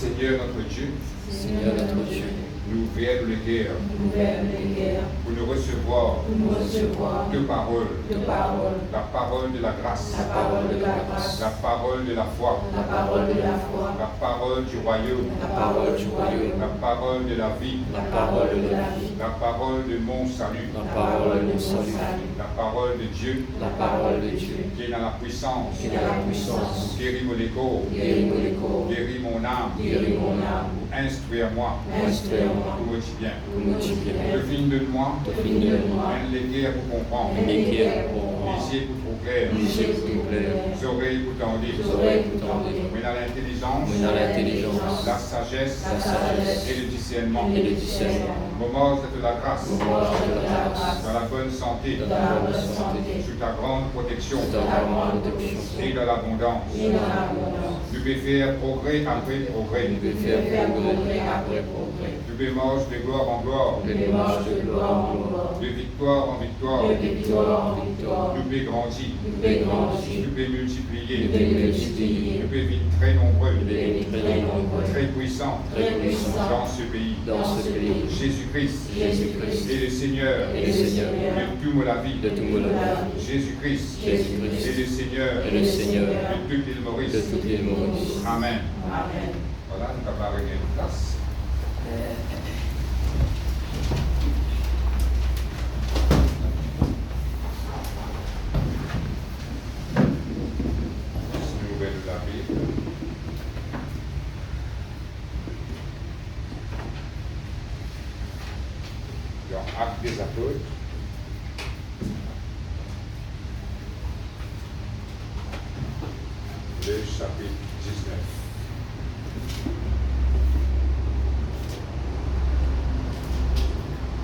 Seigneur notre Dieu, nous ouvrons les guerres pour nous recevoir deux paroles, la parole de la grâce, la parole de la foi, la parole du royaume, la parole de la vie, la parole de mon salut, la parole de Dieu, qui est dans la puissance, guéris mon écho, guéris mon âme, instruis-moi, pour me bien. Devine de moi, les guerres pour comprendre, les yeux pour clair, les oreilles pour tendre, mais dans l'intelligence, la sagesse et le discernement. Moment de la grâce, dans la bonne santé, sous ta grande protection et dans l'abondance. Nous pouvons faire progrès après progrès. Nous pouvons marcher de gloire en gloire, de victoire en victoire. Nous pouvons grandir, nous pouvons multiplier, nous pouvons vivre très nombreux, très puissants dans ce pays. Jésus-Christ est le Seigneur de toute la vie. Jésus-Christ est le Seigneur de toute l'île Maurice. Amen. Voilà, nous avons arrêté une place. Dans Actes des Apôtres, le chapitre 19.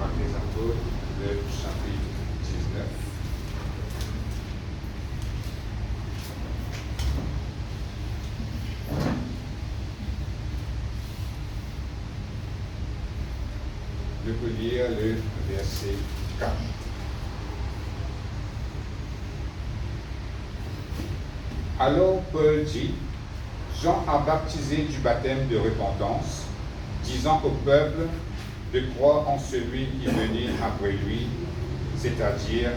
Actes des Apôtres, le chapitre 19. Je peux lire le verset 4. Alors Paul dit, Jean a baptisé du baptême de repentance, disant au peuple de croire en celui qui venait après lui, c'est-à-dire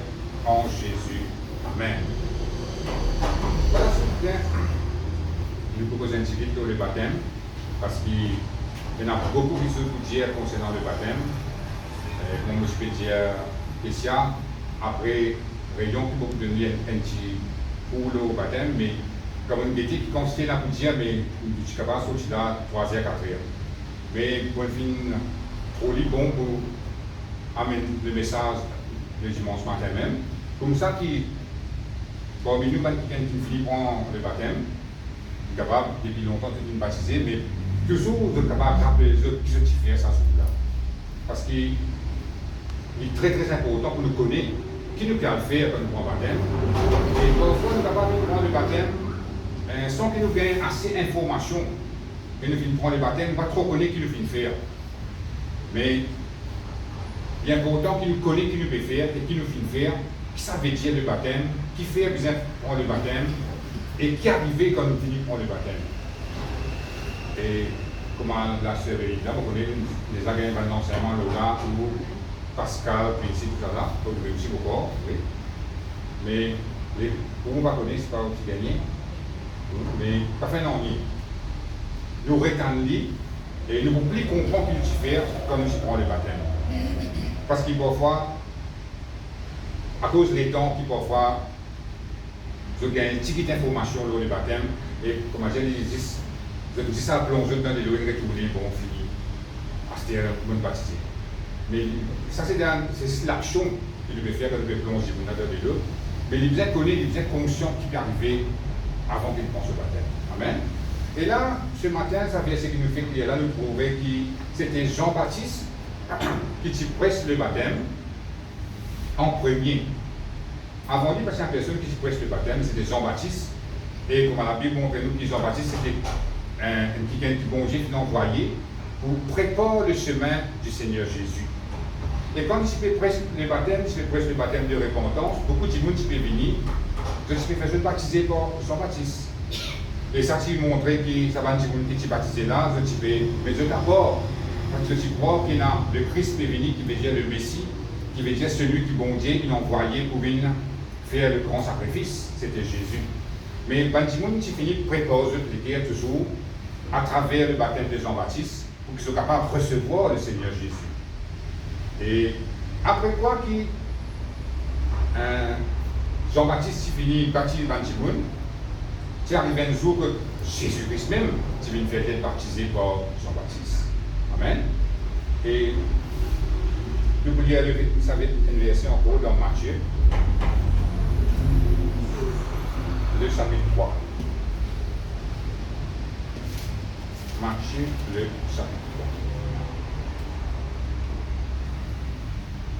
en Jésus. Amen. Voilà ce matin, nous proposons un petit vite sur le baptême, parce qu'il y en a beaucoup de choses pour dire concernant le baptême. Comme je peux dire, spécial, après, rayon qui peut donner un petit pour le baptême, mais comme on dit, qui consiste à dire, mais je suis capable de sortir là 3h, 4h. Mais pour finir, trop bon pour amener le message le dimanche matin même. Comme ça, parmi nous, qui finit prendre le baptême, capable depuis longtemps de baptiser, mais toujours vous êtes capable de rappeler les autres qui se faire ça sur là. Parce qu'il est très très important pour nous connaître qui nous peut le faire quand nous prenons le baptême. Et parfois nous sommes capables de prendre le baptême sans que nous ayons assez d'informations que nous finissons prendre le baptême, nous ne pas trop connaître qui nous finit faire. Mais il est important qu'il nous connaisse qui nous peut faire et qui nous finit faire, qui ça veut dire le baptême, qui fait besoin de prendre le baptême et qui arrive quand nous finissons prendre le baptême. Et comment la sœur Elida, vous connaissez les agréments d'enseignement Lola ou Pascal, Pincy, tout ça là, vous réussissez encore, oui. Mais pour vous ne connaissez, ce n'est pas aussi gagné. Mais pas fait non, nous rétendons et nous ne pouvons plus comprendre qu'il faut faire quand nous prenons le baptême. Parce qu'il parfois, à cause des temps, qui parfois, je gagne une petite information sur le baptême et comment je dis ça plonger dans les lois et retourner, bon, fini. C'est un bon baptisé. Mais ça, c'est l'action qu'il devait faire quand il devait plonger dans les lois. Mais il devait connaître, il devait conscient qui peut arriver avant qu'il pense au baptême. Amen. Et là, ce matin, ça vient ce qui nous fait qu'il là, nous prouver que c'était Jean-Baptiste qui presse le baptême en premier. Avant lui, parce qu'il y a une personne qui presse le baptême, c'était Jean-Baptiste. Et comme la Bible montre nous que Jean-Baptiste, c'était quelqu'un qui bon Dieu qui l'a envoyé pour préparer le chemin du Seigneur Jésus. Et quand il se fait presque le baptême de repentance, beaucoup de monde qui peut venir, je me fais baptiser par Jean-Baptiste. Et ça, tu montrais que ça va être baptisé là, mais d'abord, parce que tu crois qu'il y a le Christ est venu, qui veut dire le Messie, qui veut dire celui qui, bon Dieu, il a envoyé pour venir faire le grand sacrifice, c'était Jésus. Mais Bantimoun, tu finis de préparer les guerres toujours à travers le baptême de Jean-Baptiste pour qu'ils soient capables de recevoir le Seigneur Jésus. Et après quoi, Jean-Baptiste, tu finis de baptiser Bantimoun, tu arrives un jour que Jésus-Christ même, tu viens faire être baptisé par Jean-Baptiste. Amen. Et nous voulons lire, vous savez, une version encore dans Matthieu, le chapitre 3. Matthieu, le chapitre 3.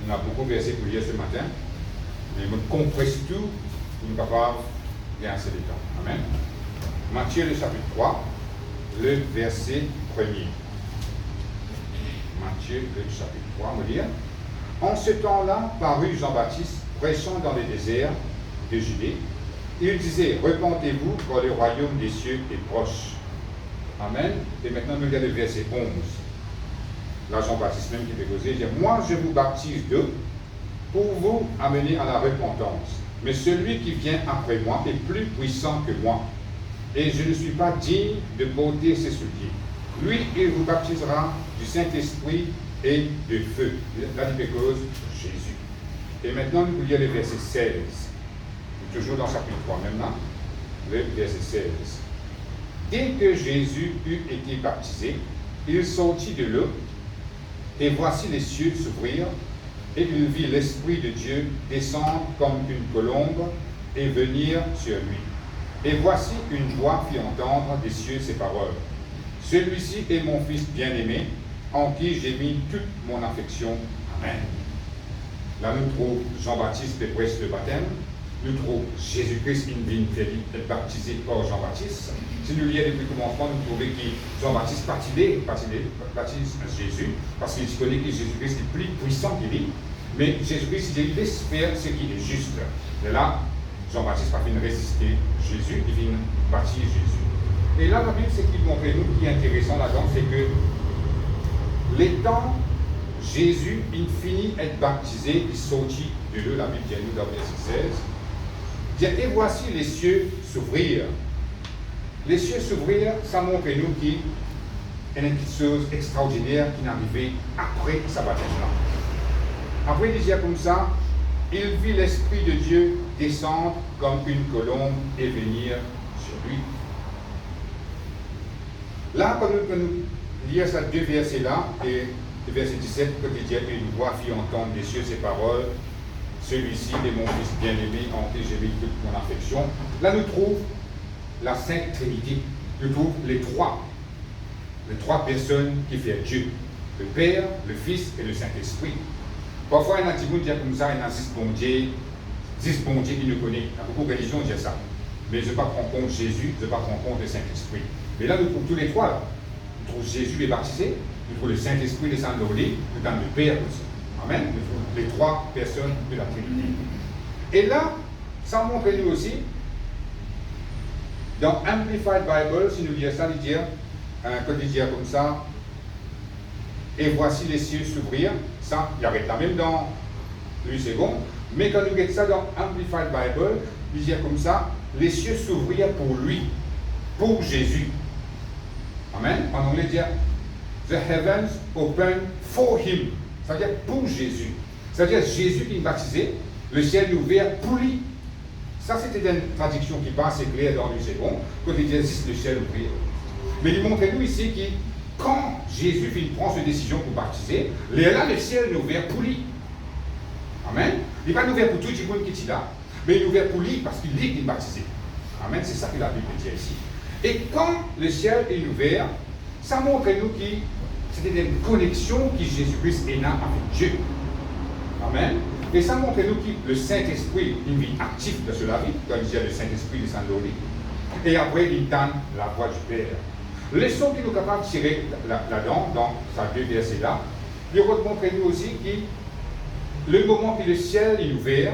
On a beaucoup de versets pour lire ce matin, mais on compresse tout pour nous capables de assez de temps. Amen. Matthieu, le chapitre 3, le verset 1er. Matthieu, le chapitre 3, on va lire. En ce temps-là, parut Jean-Baptiste, prêchant dans les déserts de Judée. Il disait, repentez-vous, car le royaume des cieux est proche. Amen. Et maintenant, nous regardons le verset 11. Là, Jean-Baptiste même qui fait causer, il dit, moi, je vous baptise d'eau pour vous amener à la repentance. Mais celui qui vient après moi est plus puissant que moi. Et je ne suis pas digne de porter ses souliers. Lui, il vous baptisera du Saint-Esprit et de feu. La cause Jésus. Et maintenant, nous lisons le verset 16. Toujours dans chapitre 3, même là. Le verset 16. Dès que Jésus eut été baptisé, il sortit de l'eau, et voici les cieux s'ouvrir, et il vit l'Esprit de Dieu descendre comme une colombe et venir sur lui. Et voici une voix fit entendre des cieux ces paroles. Celui-ci est mon Fils bien-aimé, en qui j'ai mis toute mon affection. Amen. Là, nous trouvons Jean-Baptiste qui prêche le baptême. Nous trouvons Jésus-Christ qui vient d'être baptisé par Jean-Baptiste. Si nous lisons depuis le commencement, nous trouvons que Jean-Baptiste baptise Jésus, parce qu'il connaît que Jésus-Christ est plus puissant qu'il est. Mais Jésus-Christ, il laisse faire ce qui est juste. Et là, Jean-Baptiste va venir résister Jésus, il vient baptiser Jésus. Et là, la Bible, ce qu'il montre nous, qui est intéressant là-dedans, c'est que l'étant Jésus, il finit d'être baptisé, il sortit de l'eau, la Bible dit à nous dans verset 16. Et voici les cieux s'ouvrir. Les cieux s'ouvrir, ça montre nous qu'il y a une petite chose extraordinaire qui est arrivée après sa baptême-là. Après, il disait comme ça, il vit l'Esprit de Dieu descendre comme une colombe et venir sur lui. Là, quand nous lisons ces deux versets-là, et le verset 17, quand il dit une voix fit entendre des cieux ces paroles, celui-ci est mon Fils bien-aimé, en qui j'ai mis toute mon affection. Là, nous trouvons la Sainte Trinité. Nous trouvons les trois personnes qui font Dieu. Le Père, le Fils et le Saint-Esprit. Parfois, il y a un petit mot qui dit comme ça, il y a 10 bons dieux qui nous connaissent. Il y a beaucoup de religions qui disent ça. Mais je ne vais pas prendre compte Jésus, je ne vais pas prendre compte le Saint-Esprit. Mais là, nous trouvons tous les trois. Là. Nous trouvons Jésus est baptisé, nous trouvons le Saint-Esprit descend de l'eau, nous avons le Père aussi. Amen. Nous trouvons les trois personnes de la Trinité. Et là, ça montre nous aussi, dans Amplified Bible, si nous lisons ça, il dit, quand il dit comme ça, et voici les cieux s'ouvrir, ça, il arrête là, même dans le second, mais quand nous regardons ça dans Amplified Bible, il dit comme ça, les cieux s'ouvrirent pour lui, pour Jésus. Amen. En anglais, il dit, the heavens open for him. C'est-à-dire pour Jésus. C'est-à-dire Jésus qui est baptisé, le ciel est ouvert pour lui. Ça, c'était une traduction qui passe assez claire dans le second, quand il dit existe le ciel ouvert. Mais il montre nous ici que quand Jésus prend cette décision pour baptiser, là, le ciel est ouvert pour lui. Amen. Il n'est pas ouvert pour tout le monde qui est là, mais il est ouvert pour lui parce qu'il est baptisé. Amen. C'est ça que la Bible dit ici. Et quand le ciel est ouvert, ça montre nous que c'était une connexion que Jésus-Christ est là avec Dieu. Amen. Et ça montre nous que le Saint-Esprit, une vie active de cela vie, quand il dit le Saint-Esprit descend de l'eau. Et après, il donne la voix du Père. Les sons qu'il est capable de tirer là-dedans, dans ces deux versets-là, il montre nous aussi que le moment que le ciel est ouvert,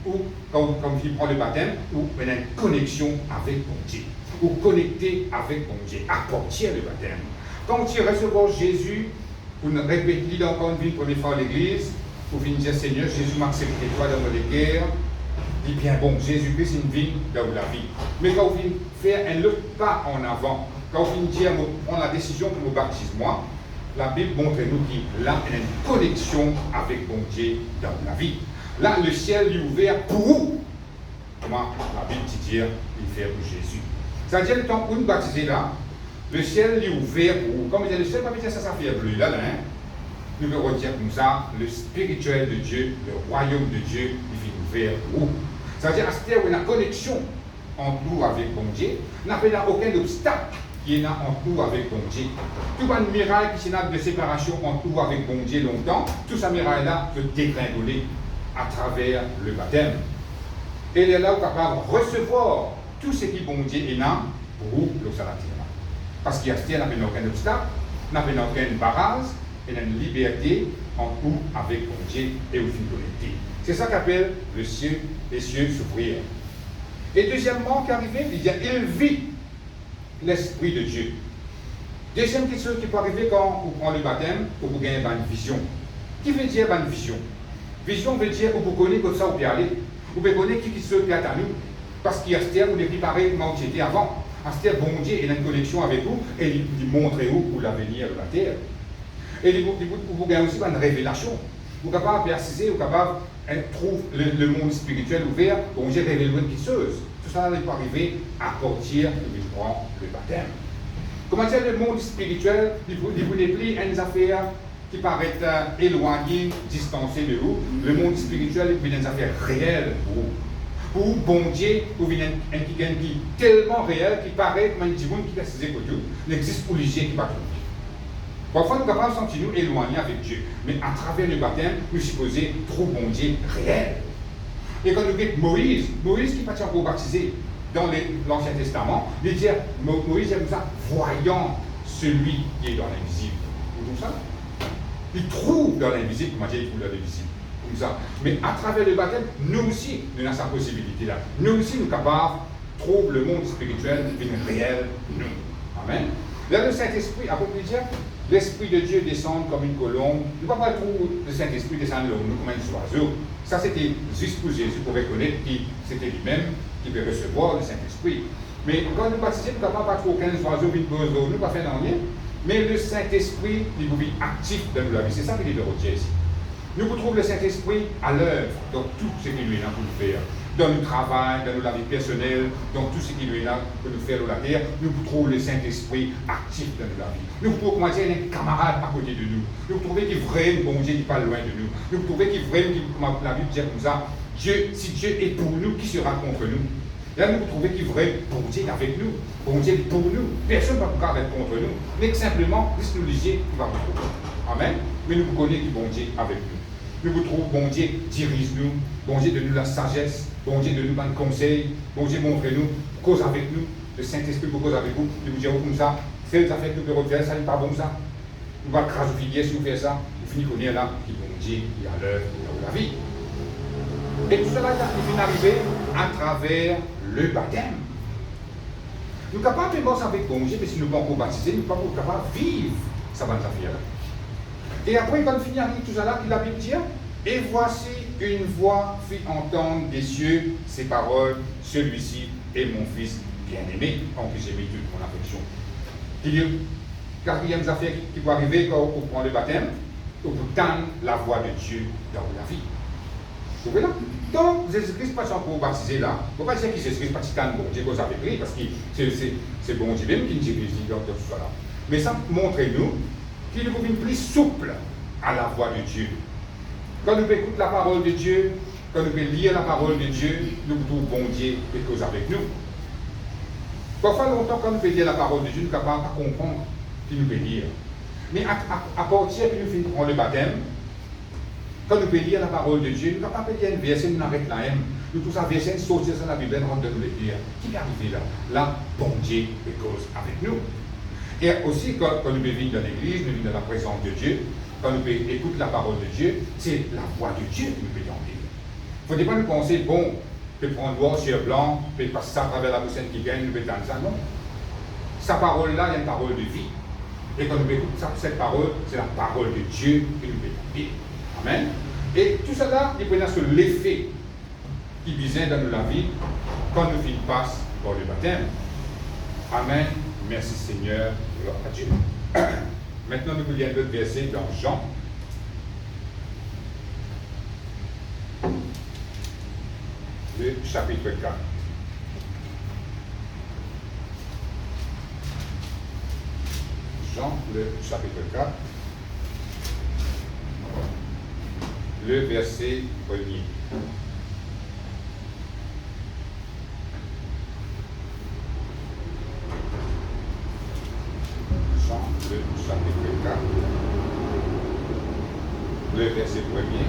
ou quand il prend le baptême, où il y a une connexion avec mon Dieu. ou connecter avec bon Dieu, à partir du baptême. Quand tu recevras Jésus, vous ne répétez encore une première fois à l'église, vous venez dire Seigneur, Jésus m'a accepté toi dans les guerres. Dit bien bon, Jésus-Christ une vie dans la vie. Mais quand vous venez faire un autre pas en avant, quand vous venez dire prendre la décision pour me baptiser moi, la Bible montre-nous qu'il a une connexion avec bon Dieu dans la vie. Là, le ciel est ouvert pour vous. Comment la Bible dit il fait pour Jésus. C'est-à-dire, le temps où nous baptisons là, le ciel est ouvert pour vous. Comme il dit, le ciel, ça fait bleu là, hein? Nous pouvons redire comme ça, le spirituel de Dieu, le royaume de Dieu, il est ouvert pour vous. C'est-à-dire, à ce terme, il y a une connexion entre nous avec bon Dieu. Il n'y a aucun obstacle qui est là entre nous avec bon Dieu. Tout un miracle qui est de séparation entre nous avec bon Dieu longtemps, tout ce miracle-là peut dégringoler à travers le baptême. Et il est là où capable de recevoir tout ce qui bon Dieu est là pour vous, le salat. Parce qu'il y a aucun obstacle, n'a aucun barrage, il y a une liberté entre nous avec bon Dieu et au fin connecté. C'est ça qu'appelle le ciel, les cieux s'ouvrir. Et deuxièmement, qui arrive, il y a il vit l'Esprit de Dieu. Deuxième question qui peut arriver quand on prend le baptême, ou vous gagnez une vision. Qui veut dire une vision? Vision veut dire que vous connaissez comme ça où vous aller. Vous pouvez connaître qui se fait à nous. Parce qu'il y a ce terme, vous n'êtes préparé comment vous étiez avant. À ce terme, bon Dieu, il a une connexion avec vous et il montre où pour l'avenir de la terre. Et vous gagnez aussi une révélation. Vous êtes capable de persister, vous êtes capable de trouver le monde spirituel ouvert, bon Dieu révèle une petite chose. Tout ça peut arriver à partir de prendre le baptême. Comment dire, le monde spirituel, il vous n'est plus une affaire qui paraît éloignée, distancée de vous. Le monde spirituel, il est une affaire réelle pour vous. Pour vous, bon Dieu, vous venez un qui est tellement réel qui paraît comme un petit monde qui a ses écoutes, n'existe pour les gens qui ne pas trouver. Parfois, nous sommes capables de sentir nous éloignés avec Dieu. Mais à travers le baptême, nous supposons trouver bon Dieu réel. Et quand nous regardons Moïse qui n'est pas encore baptisé dans l'Ancien Testament, il dit Moïse est comme ça, voyant celui qui est dans l'invisible. Vous comprenez ça? Il trouve dans l'invisible, comment dire, il trouve dans l'invisible. Comme ça. Mais à travers le baptême, nous aussi, nous avons cette possibilité-là. Nous aussi, nous sommes capables de trouver le monde spirituel réel, nous. Amen. Là, le Saint-Esprit, à propos de dire, l'Esprit de Dieu descend comme une colombe. Nous ne pouvons pas trouver le Saint-Esprit descendre de nous comme un oiseau. Ça, c'était juste pour Jésus, pour reconnaître que c'était lui-même qui peut recevoir le Saint-Esprit. Mais quand nous baptisons, nous ne pouvons pas trouver aucun oiseau qui nous nous ne pas faire rien. Mais le Saint-Esprit, il est actif dans la vie. C'est ça qu'il est de retenir ici. Nous trouvons le Saint-Esprit à l'œuvre dans tout ce qu'il lui est là pour nous faire. Dans le travail, dans la vie personnelle, dans tout ce qui lui est là pour nous faire dans la terre, nous trouvons le Saint-Esprit actif dans la vie. Nous trouvons comment dire un camarade à côté de nous. Nous trouvons qu'il est vrai, bon Dieu qui parle loin de nous. Nous trouvons qu'il est vrai, comme la Bible dit comme ça, si Dieu est pour nous, qui sera contre nous? Là, nous trouvons qu'il est vrai, bon Dieu est avec nous. Bon Dieu est pour nous. Personne ne va pouvoir être contre nous. Mais que simplement, juste nous lisiez, il va nous trouver. Amen. Mais nous connaissons que bon Dieu est avec nous. Nous vous trouvons, bon Dieu, dirige-nous, bon Dieu, donne-nous la sagesse, bon Dieu, donne-nous un conseil, bon Dieu, montre-nous, cause avec nous, le Saint-Esprit pour cause avec vous, nous vous dirons comme ça, faites les affaires que nous pouvons faire, ça n'est pas bon ça. Nous allons craser filier si vous faites ça, vous finissez qu'on est là, qui bon Dieu, il y a l'heure de la vie. Et tout cela, il vient arriver à travers le baptême. Nous sommes capables de marcher avec bon Dieu, mais si nous ne sommes pas encore baptisés, nous ne sommes pas capables de vivre ça va nous faire. Et après, quand il finit avec tout ça là, il a bien dit, et voici une voix fit entendre des cieux ces paroles, celui-ci est mon fils bien-aimé, en qui j'ai mis toute mon affection. Il dit, quatrième affaire qui peut arriver quand on prend le baptême, on peut tendre la voix de Dieu dans la vie. Vous voyez là? Donc, Jésus-Christ n'est pas encore baptisé là. Il ne faut pas dire que Jésus-Christ n'est pas si bon Dieu qu'on avait pris, parce que c'est bon Dieu même qui nous dit dans tout ça là. Mais ça montre-nous qu'il nous devient plus souple à la voix de Dieu. Quand nous écoutons la parole de Dieu, quand nous lire la parole de Dieu, nous trouvons bon Dieu et cause avec nous. Parfois, longtemps, quand nous lire la parole de Dieu, nous sommes capables de comprendre qu'il nous peut lire. Mais à partir que nous finissons le baptême, quand nous lire la parole de Dieu, nous sommes capables de lire un verset, nous n'arrêtons la haine. Nous tous un verset, sortir dans la Bible, nous rentrons de nous le lire. Qui est arrivé là? Là, bon Dieu et cause avec nous. Et aussi, quand nous vivons dans l'église, nous vivons dans la présence de Dieu, quand nous écoutons la parole de Dieu, c'est la voix de Dieu que nous pouvons entendre. Il ne faut pas nous penser, bon, puis prendre noir sur blanc, puis passer ça à travers la bouche qui gagne, nous pétons ça. Non. Sa parole-là, il y a une parole de vie. Et quand nous écoutons cette parole, c'est la parole de Dieu qui nous pétons. Amen. Et tout cela, il prend sur l'effet qui vient dans la vie quand nous finissons passe par le baptême. Amen. Merci Seigneur. Gloire à Dieu. Maintenant, nous voulons d'autres versets dans Jean. Le chapitre 4. Jean, le chapitre 4. Le verset 1er. Jean, le chapitre 4. Le verset 1er.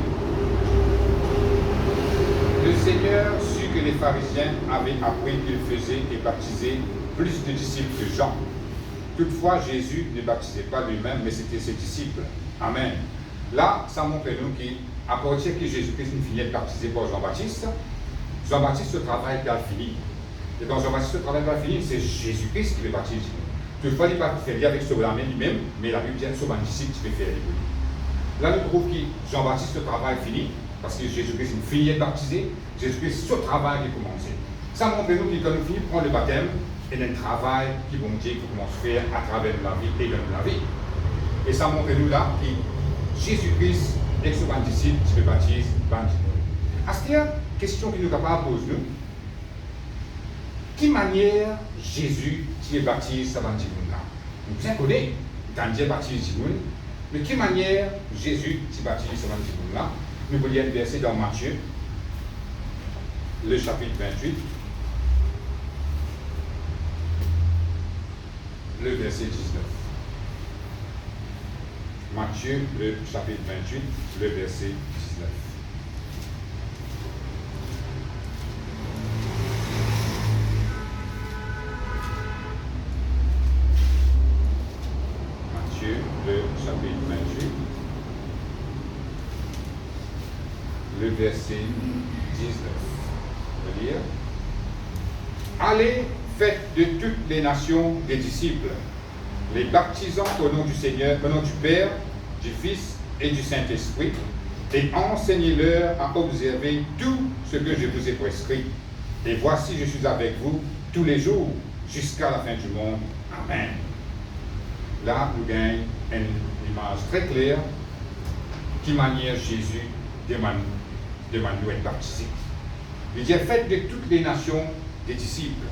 Le Seigneur sut que les pharisiens avaient appris qu'il faisait et baptisait plus de disciples que Jean. Toutefois, Jésus ne baptisait pas lui-même, mais c'était ses disciples. Amen. Là, ça montre nous qu'à partir que Jésus-Christ finit de baptiser par Jean-Baptiste, Jean-Baptiste, ce travail est fini. Et dans Jean-Baptiste, ce travail est fini, c'est Jésus-Christ qui le baptise. Toutefois, il ne va pas faire avec ce blâme lui-même, mais la Bible dit que c'est un disciple qui peut faire lui. Là, nous trouvons que Jean-Baptiste, ce travail est fini, parce que Jésus-Christ finit de baptiser, Jésus-Christ, ce travail qui a commencé. Ça montre nous que quand nous finissons de prendre le baptême, il y a un travail qui, bon Dieu, qui commence à faire à travers la vie et dans la vie. Et ça montre nous là que Jésus-Christ est ce disciple qui le baptise. À ce qu'il y a une question qui nous est capable de poser, nous, quelle manière Jésus qui le baptise ce disciple là? Nous bien connaissons, quand Dieu baptise le disciple, mais quelle manière Jésus qui baptise ce disciple là? Nous voulons lire un verset dans Matthieu, le chapitre 28. Le verset 19. Matthieu, le chapitre 28, le verset 19. Matthieu, le chapitre 28, le verset 19. Je veux dire, allez, faites de toutes les nations des disciples, les baptisant au nom du Seigneur, au nom du Père, du Fils et du Saint-Esprit, et enseignez-leur à observer tout ce que je vous ai prescrit. Et voici, je suis avec vous tous les jours, jusqu'à la fin du monde. Amen. Là, nous gagnons une image très claire qui manière Jésus demande nous être baptisés. Il dit, faites de toutes les nations des disciples.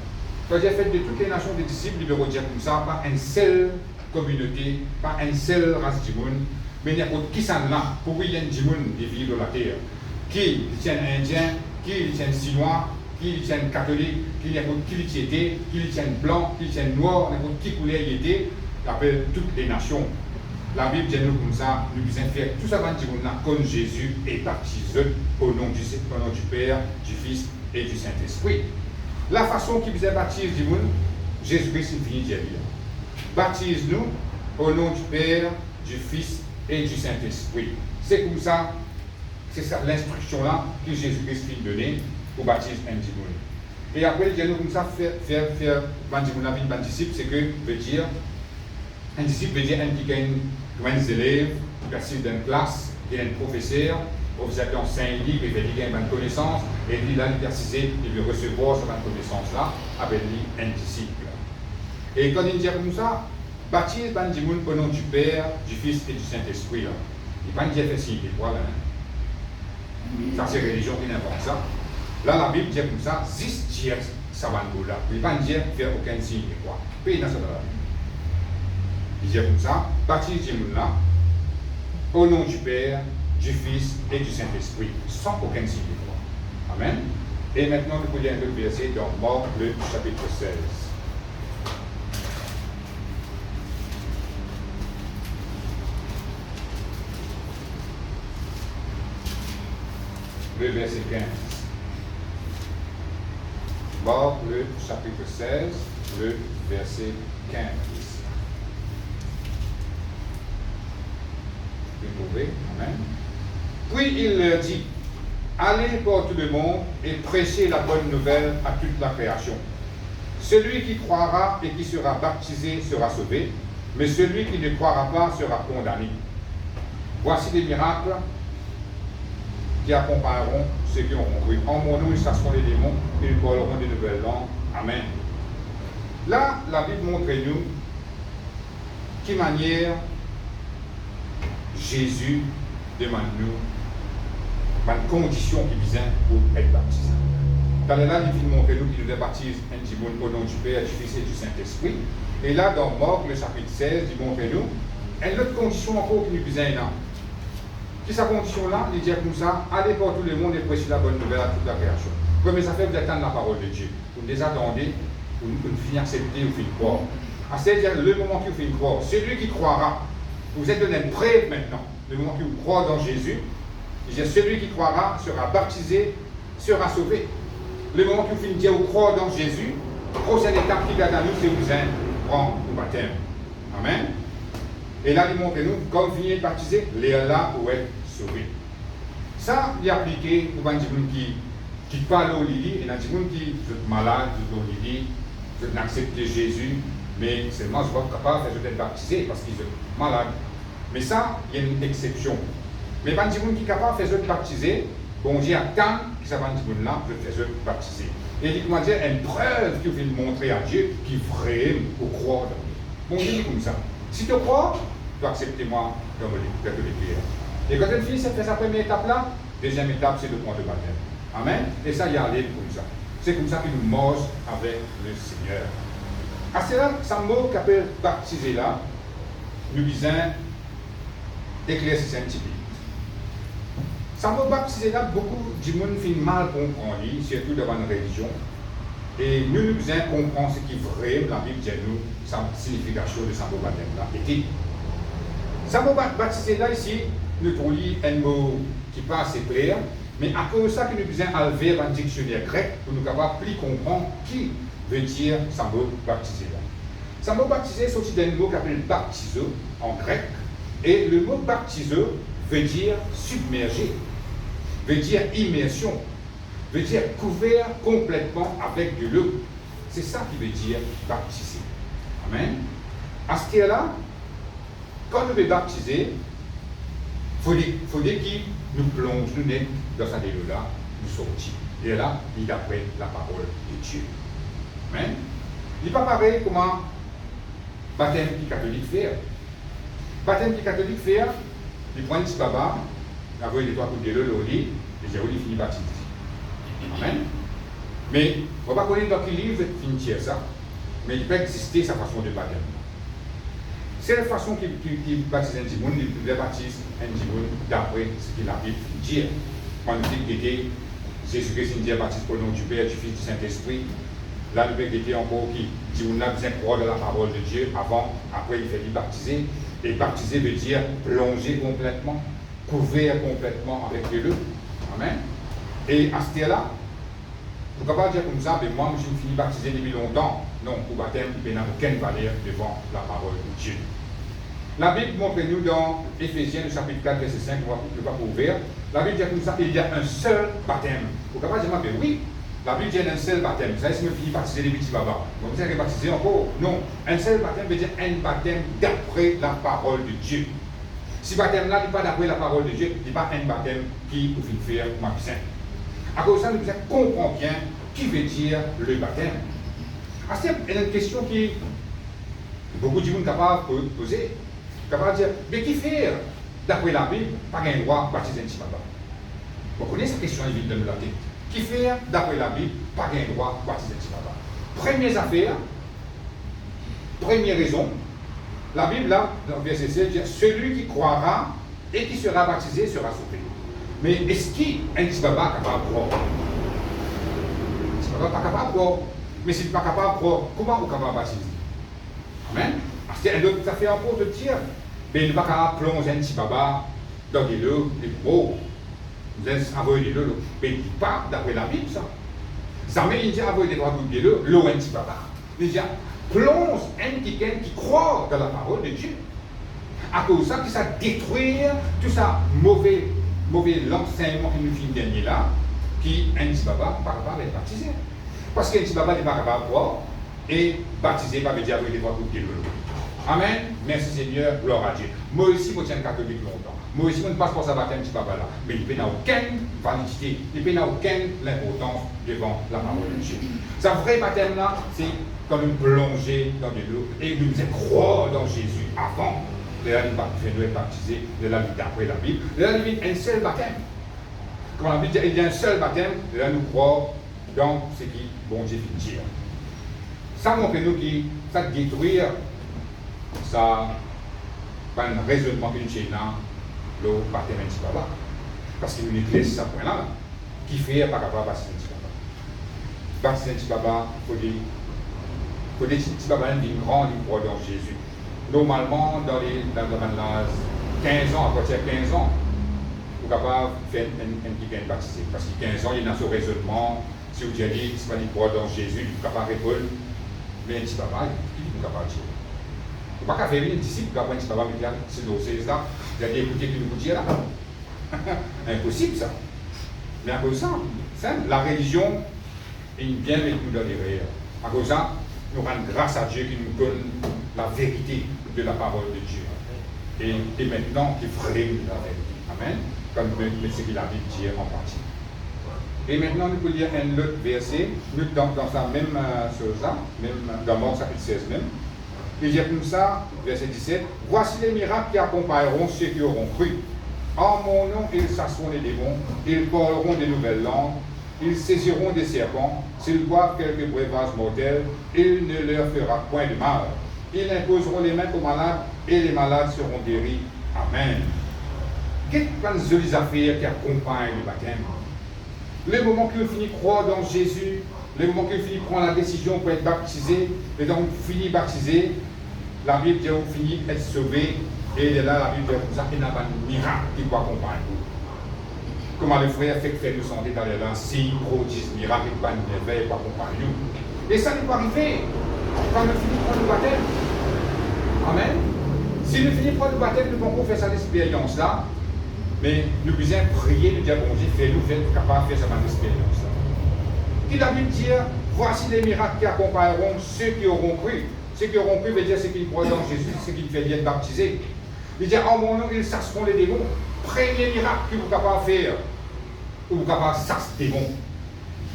C'est-à-dire, faites de toutes les nations des disciples, il veut dire comme ça, pas une seule communauté, pas une seule race du monde, mais n'importe qui s'en là, pour qu'il y ait du monde qui vit dans la terre. Qui tient indien, qui tient chinois, qui tient catholique, qui était, qui tient blanc, qui tient noir, n'importe qui couleur il était, il appelle toutes les nations. La Bible dit nous comme ça, nous devons faire tout ça comme Jésus est baptisé au nom du Père, du Fils et du Saint-Esprit. La façon qu'il vous baptise du monde, Jésus-Christ finit de dire. Baptise-nous au nom du Père, du Fils et du Saint-Esprit. C'est comme ça, c'est ça l'instruction là que Jésus-Christ finit de donner pour baptiser un petit monde. Et après, il dit nous comme ça, faire un disciple, c'est que veut dire, un disciple veut dire un qui gagne des élèves, qui assiste dans une classe, qui est un professeur. Vous avez enseigné un livre, il veut dire une connaissance, et il a l'exercice, il veut recevoir cette connaissance-là, avec lui un disciple. Et quand il dit comme ça, baptise au nom du Père, du Fils et du Saint-Esprit. Il ne dit pas faire signe de croix, là. Ça, c'est la religion qui n'importe ça. Là, la Bible dit comme ça, zis dire ça va nous là. Il ne dit pas faire aucun signe de croix. Puis, il y a ça dans la Bible. Il dit comme ça, baptise là, au nom du Père, du Fils et du Saint-Esprit, sans aucun signe de croix. Amen. Et maintenant, nous pouvons lire un autre verset dans Marc, le chapitre 16. Le verset 15. Marc, le chapitre 16, le verset 15. Vous pouvez, amen. Puis il leur dit, allez par tout le monde et prêchez la bonne nouvelle à toute la création. Celui qui croira et qui sera baptisé sera sauvé, mais celui qui ne croira pas sera condamné. Voici des miracles qui accompagneront ceux qui auront cru. En mon nom, ils chasseront les démons et ils parleront de nouvelles langues. Amen. Là, la Bible montre-nous quelle manière Jésus demande nous une condition qui vient pour être baptisé. Dans le là, il vient montrer nous qu'il nous baptise un petit monde au nom du Père, du Fils et du Saint-Esprit. Et là, dans Marc, le chapitre 16, il montre nous une autre condition encore qui nous vient là. Qui sa condition-là, il dit comme ça, allez par tout le monde et prêchez la bonne nouvelle à toute la création. Première affaire, vous attendez la parole de Dieu. Vous les attendez, vous finissez accepter, vous finissez croire. C'est-à-dire le moment que vous finissez croire, celui qui croira, vous êtes donné une preuve maintenant, le moment que vous croyez dans Jésus, il dit celui qui croira sera baptisé, sera sauvé. Le moment que vous finissez de croire dans Jésus, prochaine étape qui garde à nous, c'est vous prendre au baptême. Amen. Et là, il montre nous, quand vous finissez de baptiser, les là pour être sauvés. Ça, il est appliqué pour les gens qui parlent au lit, et les gens qui sont malades, qui sont au lit, qui n'acceptent Jésus, mais seulement je ne suis pas capable de faire baptiser parce qu'ils sont malades. Mais ça, il y a une exception. Mais les gens qui sont capables de faire baptiser, bon Dieu attend que ces gens-là de faire baptiser. Et il dit comment dire, une preuve qu'il veut montrer à Dieu qui vraiment au croire. Bon Dieu dit comme ça. Si tu crois, tu acceptes moi comme le prière. Et quand une fille fait sa première étape-là, deuxième étape, c'est de prendre le baptême. Amen. Et ça, il y a aller comme ça. C'est comme ça qu'il nous mange avec le Seigneur. À cela, ça mot qu'appelle baptiser là, nous disons éclaircir un petit peu. Ça mot baptiser là, beaucoup de monde finit mal comprendre, surtout dans une religion. Et nous devons comprendre ce qui est vrai, la Bible dit nous, sa signification de ce mot baptême là. Et ce mot baptiser là ici, nous trouvons un mot qui n'est pas assez clair, mais à cause de ça, nous devons enlever un dictionnaire grec pour nous capables plus comprendre qui veut dire ce mot baptiser là. Ce mot baptiser est sorti d'un mot qui s'appelle baptizo en grec, et le mot baptizo veut dire submerger, veut dire immersion, veut dire couvert complètement avec de l'eau. C'est ça qui veut dire baptiser. Amen. À ce là, quand nous veut baptiser, il faut qu'il nous plonge, nous net dans cette eau-là, nous sortir. Et là, il est après la parole de Dieu. Amen. Il n'est pas pareil comment baptême qui catholique faire. Baptême qui catholique faire, il prend un petit baba, il envoie les trois coups de l'eau au lit, et il finit baptisé. Amen. Mais on ne va pas connaître dans quel livre finit ça. Mais il peut exister sa façon de baptême. C'est la façon qu'il baptise un dimoun, il baptise un dimoun d'après ce que la Bible dit. Quand il dit que Jésus-Christ dit baptise pour le nom du Père, du Fils, du Saint-Esprit, là le Père était encore qui dimoun a besoin de croire dans la parole de Dieu avant, après il fait baptiser. Et baptiser veut dire plonger complètement, couvert complètement avec l'eau. Amen. Et à ce là, vous ne pouvez pas dire comme ça, mais moi je me finis baptisé depuis longtemps. Non, pour baptême, il n'a aucune valeur devant la parole de Dieu. La Bible montre-nous dans Éphésiens, le chapitre 4, verset 5, on ne va pas ouvrir. La Bible dit comme ça qu'il y a un seul baptême. Vous ne pouvez pas dire, mais oui, la Bible dit un seul baptême. Vous savez, si je me finis baptisé les petits babas, vous allez baptiser encore. Non, un seul baptême veut dire un baptême d'après la parole de Dieu. Si baptême-là n'est pas d'après la parole de Dieu, il n'est pas un baptême qui vous fait faire ma saint. À cause de ça, nous devons comprendre bien qui veut dire le baptême. C'est une question qui beaucoup de gens sont capables de poser. Capables de dire, mais qui fait, d'après la Bible, pas un droit de baptiser un petit papa? Vous connaissez cette question évidente de la tête. Qui fait, d'après la Bible, pas un droit de baptiser un petit papa? Première affaire, première raison, la Bible, là, dans le verset 7, dit celui qui croira et qui sera baptisé sera sauvé. Mais est-ce qu'un petit papa est capable de croire? Un petit papa n'est pas capable de croire. Mais si tu n'es pas capable de croire, comment vous êtes capable de baptiser? Amen. Parce qu'il y a une autre affaire encore de dire, mais il n'est pas capable de plonger un petit papa dans de l'eau, des gros. Vous allez envoyer de l'eau. Mais il ne dit pas, d'après la Bible, ça. Ça met, il dit envoyer des trois gouttes de l'eau, un petit papa. Il dit, plonge un petit qui croit dans la parole de Dieu. À cause de ça, que ça détruire tout ça mauvais mauvais l'enseignement qui nous vient gagner là, qui un petit papa par rapport à être baptisé. Parce qu'un petit papa n'est pas capable de croire, et baptisé par le diable et les voix pour Amen. Merci Seigneur, gloire à Dieu. Moi aussi, je tiens catholique longtemps. Moi aussi, je ne passe pas ça baptême, petit papa là. Mais il n'a aucune validité, il n'a aucune importance devant la parole de Dieu. Sa vrai baptême là, c'est quand nous plongeons dans de l'eau et nous faisons croire dans Jésus avant de la nous être baptisé, de la vie d'après la Bible. De la vie, un seul baptême. Quand la Bible dit qu'il y a un seul baptême, de là nous croire dans ce qui bon Dieu fait dire. Ça montre nous qui ça détruire ça pas un raisonnement que nous avons le baptême un petit papa. Parce qu'il nous éclaircit ce point-là, qui fait par rapport à baptême un petit papa. Baptême un petit papa, il faut des petits papas qui grand croient dans Jésus. Normalement, dans 15 ans, à partir de 15 ans, vous êtes capable de faire un petit gain baptisé. Parce que 15 ans, il y a ce raisonnement, si vous dites, c'est pas une croix dans Jésus, vous êtes capable de répondre, mais un petit papa, il est capable de dire. Vous ne pouvez pas faire un disciple qui a un petit papa, mais c'est ça, vous allez écouter ce que nous dire là. Impossible ça. Mais à cause de ça, la religion est bien avec nous dans les rires. À cause de ça, nous rendons grâce à Dieu qui nous donne la vérité de la parole de Dieu. Et maintenant, qui frame la vérité. Amen. Comme ce qu'il a dit en partie. Et maintenant, nous pouvons lire un autre verset, dans la même chose-là, même dans Marc chapitre 16 même. Il dit comme ça, verset 17, « Voici les miracles qui accompagneront ceux qui auront cru. En mon nom, ils chasseront les démons, ils parleront des nouvelles langues, ils saisiront des serpents, s'ils boivent quelques breuvages mortels, il ne leur fera point de mal. Ils imposeront les mains aux malades, et les malades seront guéris. Amen. » Quelles sont les affaires qui accompagnent le baptême? Le moment que vous finissez de croire dans Jésus, le moment que vous finissez de prendre la décision pour être baptisé, et donc vous finissez baptisé, la Bible dit que vous finissez d'être sauvé, et là la Bible dit que ça, il n'y a pas de miracle qui vous accompagne. Comment le frère fait que nous sentir dans les langues, si prodiges, miracles, et pas de merveille pour accompagner nous. Et ça n'est pas arrivé quand nous finissons de prendre le baptême. Amen. Si nous finissons de prendre le baptême, nous pouvons faire cette expérience-là. Mais nous devons prier, nous dire, bon Dieu, fais-nous capables de faire cette expérience-là. Qui la Bible dit, voici les miracles qui accompagneront ceux qui auront cru. Ceux qui auront cru veut dire ceux qui croient dans Jésus, ceux qui viennent être baptisés. Il dit, en mon nom, ils chasseront les démons. Premier miracle que vous êtes capable de faire, vous êtes capable de chasser les démons.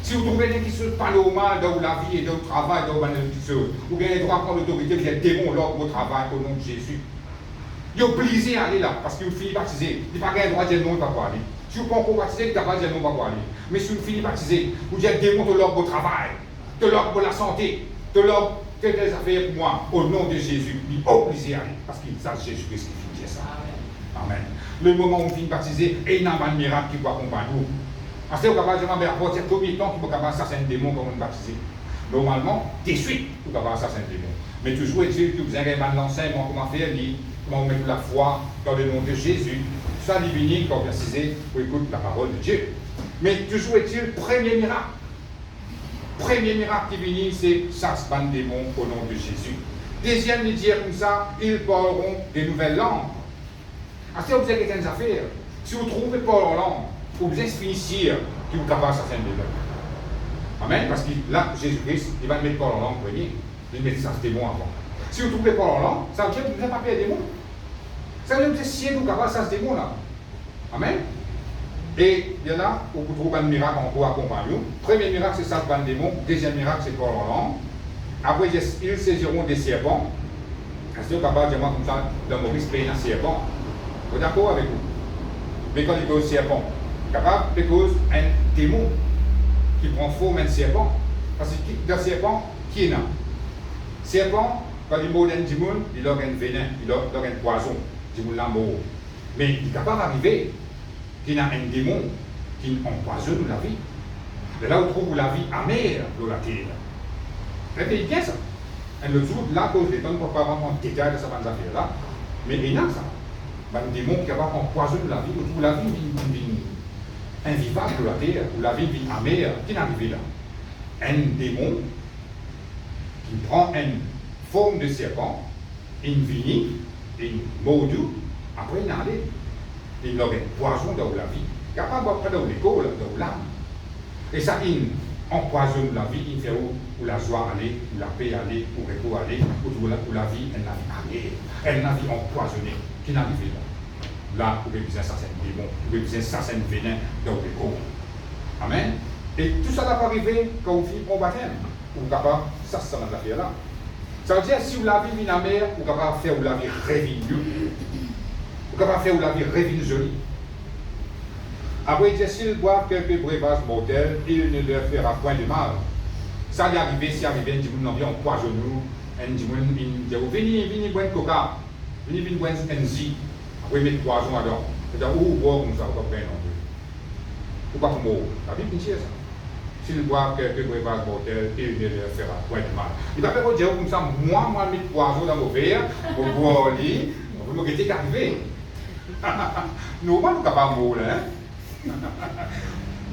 Si vous trouvez des qui se parlent au mal dans la vie et dans le travail, dans la chose, vous avez le droit à prendre l'autorité, vous êtes démon lors de votre travail au nom de Jésus. Il est obligé à aller là, parce que vous finissez baptisé. Il n'y a pas le droit de dire non, il ne va pas aller. Si vous ne pouvez pas baptiser, il n'y a pas de dire non, il ne va pas aller. Mais si vous finissez baptisé, vous dites démon de l'ordre au travail, de l'ordre pour la santé, de l'ordre de des affaires pour moi, au nom de Jésus. Il est obligé à aller, parce qu'il sait Jésus-Christ qui fait ça. Amen. Le moment où vous finissez baptisé, il n'y a pas de miracle qui vous accompagne vous. Parce que vous êtes capable de dire, apporter combien de temps que vous êtes capable d'assassiner un démon quand vous êtes baptisé. Normalement, de suite, vous êtes capable d'assassiner un démon. Mais toujours est-il que vous avez un l'enseignement, comment faire, comment vous mettre la foi dans le nom de Jésus. Ça divine, quand vous précisez, pour écouter la parole de Dieu. Mais toujours est-il, premier miracle. Premier miracle qui vient, c'est chasse ban démon au nom de Jésus. Deuxième, il dit comme ça, ils parleront des nouvelles langues. Si vous avez quelques affaires, si vous trouvez pas en langue, vous devez finir qui vous capable de certaines des langues. Amen. Parce que là, Jésus-Christ, il va mettre pas en langue premier, il met ça démon avant. Si vous ne trouvez pas en langue, ça veut dire que vous n'avez pas peur des démons. Ça veut dire que vous êtes si vous capable de ça démon là. Amen. Et il y en a où vous trouvez un miracle encore accompagné. Premier miracle, c'est ça ban démon. Deuxième miracle, c'est pas en langue. Après, ils saisiront des serpents. Est-ce que vous êtes capable de dire comme ça, le Maurice paye un serpent? Vous êtes d'accord avec vous? Mais quand il cause serpent, capable de cause un démon qui prend forme d'un serpent. Parce que le serpent, qui est là? Serpent, quand il mord un démon, il a un venin, il a un poison. Le démon l'a mort. Mais il est capable d'arriver qu'il y a un démon qui empoisonne la vie. Et là, on trouve la vie amère de la terre. C'est bien ça. Et le jour, là, cause des temps, on ne peut pas rentrer en détail de cette affaire-là. Mais il y a ça. Un démon qui va empoisonner la vie, où la vie vient invivable de la terre, où la vie vient amère, qui est arrivé là. Un démon qui prend une forme de serpent, il vient, il mordu, après il est allé. Il y aurait poison dans la vie. Il n'y a pas dans l'école, dans l'âme. Et ça, il empoisonne la vie, il fait où la joie aller, où la paix aller, où le repos aller, où la vie, elle n'a vie aller. Elle n'a vie empoisonnée. Qui n'arrive là? Là, vous avez besoin de ça, c'est démon. Vous avez besoin de ça, c'est venin dans le corps. Amen. Et tout ça va arriver quand vous vivez au baptême. Vous êtes capable, ça, c'est dans l'affaire là. Ça veut dire, si vous l'avez mis en mer, vous êtes capable de faire, vous l'avez rêvé mieux. Vous êtes capable de faire, vous l'avez rêvé joli. Après, il dit, s'ils boivent quelques breuvages mortels, il ne leur fera point de mal. Ça lui arrive, si arrive, il dit, vous n'avez empoisonné nous. Il dit, venez boire un coca, venez boire un enzy. Après, mettre poison dedans. C'est-à-dire, où boire comme ça, vous ne pouvez pas non plus. Ou pas comme la Bible dit ça. S'ils boivent quelques breuvages mortels, il ne leur fera point de mal. Il va pas dire comme ça, moi, mettre poison dans mon verre, pour boire au lit, vous me regrettez qu'arriver. Nous, on ne peut pas mourir, hein.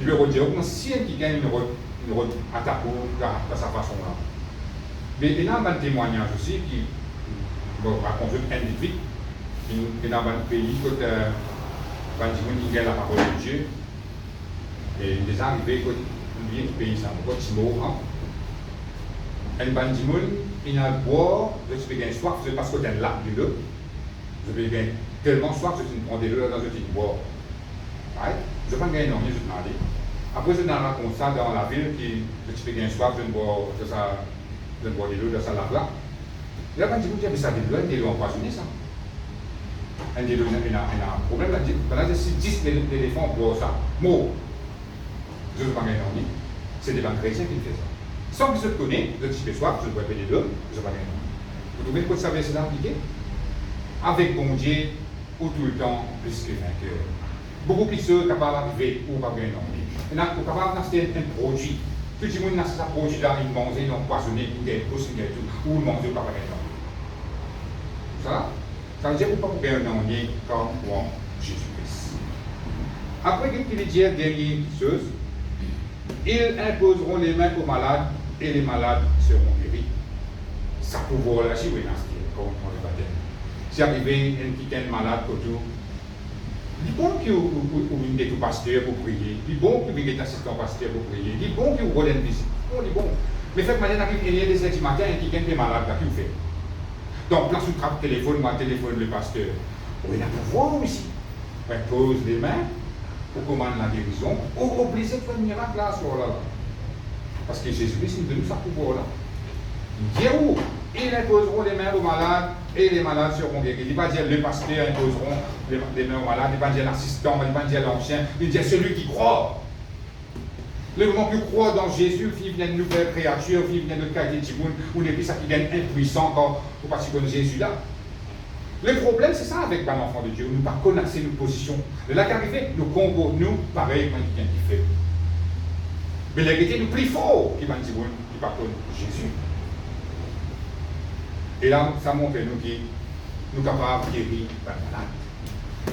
Il veut dire comme si qui gagne une attaque de sa façon là. Mais il y a un témoignage aussi qui raconte un individu qui est dans un pays où il y a la parole de Dieu. Et il est arrivé quand il vient du pays, ça, quand Timo, un bandimoun, il a boire, je suis bien soif, c'est parce que tu as un lac de l'eau. Je suis bien tellement soif, je suis prends de l'eau dans une petite boire. Je ne vais pas gagner je demande. Après, je raconte ça dans la ville, qui, je suis bien soif, je ne bois de l'eau de ça lac là. Il a bandimoun dit, mais ça de l'eau, un de l'eau empoisonné ça. Un de l'eau, il a un problème là, si 10 éléphants boivent ça, mort. Je ne vais pas gagner c'est des banques chrétiens qui font ça. Sans que je te connaisse, je suis soif, je dois payer l'eau, je ne vais pas gagner. Vous trouvez que ça va être appliqué? Avec bon Dieu, ou tout le temps, plus que vainqueur. Beaucoup qui sont capables d'arriver ou pas gagner. Et là, vous êtes capable d'acheter un produit. Tout le monde a ce produit-là, il mange, il empoisonné, ou des pousses, ou il mange, ou pas gagner. Ça veut dire que vous ne pouvez pas gagner comme Jésus-Christ. Après qu'il dit dernière chose, ils imposeront les mains aux malades et les malades seront guéris. Ça pouvoir là, si vous comme on le baptême. Si arrivé un qui malade autour, il est bon que vous êtes pasteur pour prier, il est bon que vous êtes assistant pasteur pour prier, il est bon que vous avez une visite. Il est bon. Mais faites maintenant qu'il y a des heures du matin et qui est malade, qu'est-ce que vous faites? Donc, là, sous trappe téléphone, moi téléphone le pasteur. On a pouvoir aussi. On pose les mains. Pour commander la guérison, ou obligé de faire un miracle là, sur là. Parce que Jésus-Christ nous donne sa pouvoir là. Dieu où ils imposeront les mains aux malades et les malades seront guéris. Il ne dit pas dire les pasteurs imposeront les mains aux malades, il ne dit pas dire l'assistant, il ne dit pas dire l'ancien, il dit celui qui croit. Le moment qui croit dans Jésus, il vient de nouvelle créature, il vient de qualité de Timoun, ou n'est plus ça qui gagne impuissant quand vous participez de Jésus là. Le problème, c'est ça avec l'enfant de Dieu. Nous ne connaissons pas nos positions. Le lac arrivé, nous combo, nous, pareil, quand il vient qui fait. Mais la vérité, nous plus fort qui va dire, qui pardonne Jésus. Et là, ça montre nous qui nous sommes capables de guérir par malade.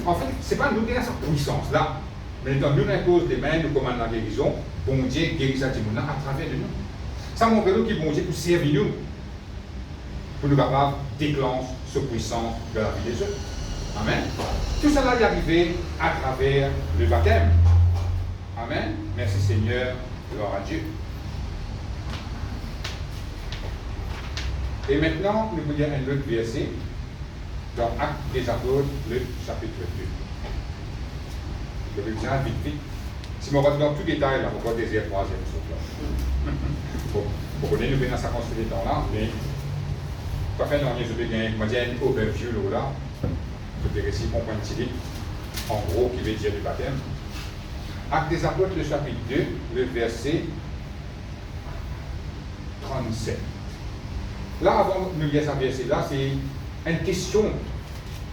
En fait, ce n'est pas nous qui avons cette puissance-là. Mais quand nous imposons des mains, nous commandons la guérison, bon Dieu guérit ça à travers de nous. Ça montre nous qui bon Dieu pour servir nous. Pour nous capables de déclencher ce puissance de la vie des autres. Amen. Tout cela est arrivé à travers le baptême. Amen. Merci Seigneur. Gloire à Dieu. Et maintenant, nous voulons lire un autre verset dans Actes des Apôtres, le chapitre 2. Je vais dire vite. Si on va dans tout détail, là, on va désir troisième sauf là. Bon, vous connaissez, nous venons à ça construire temps là, mais pas faire non, je vais gagner, moi, dire un overview là, je vais réciter mon point de titre, en gros, qui veut dire le baptême. Actes des Apôtres, le chapitre 2, le verset 37. Là, avant de nous lire ce verset-là, c'est une question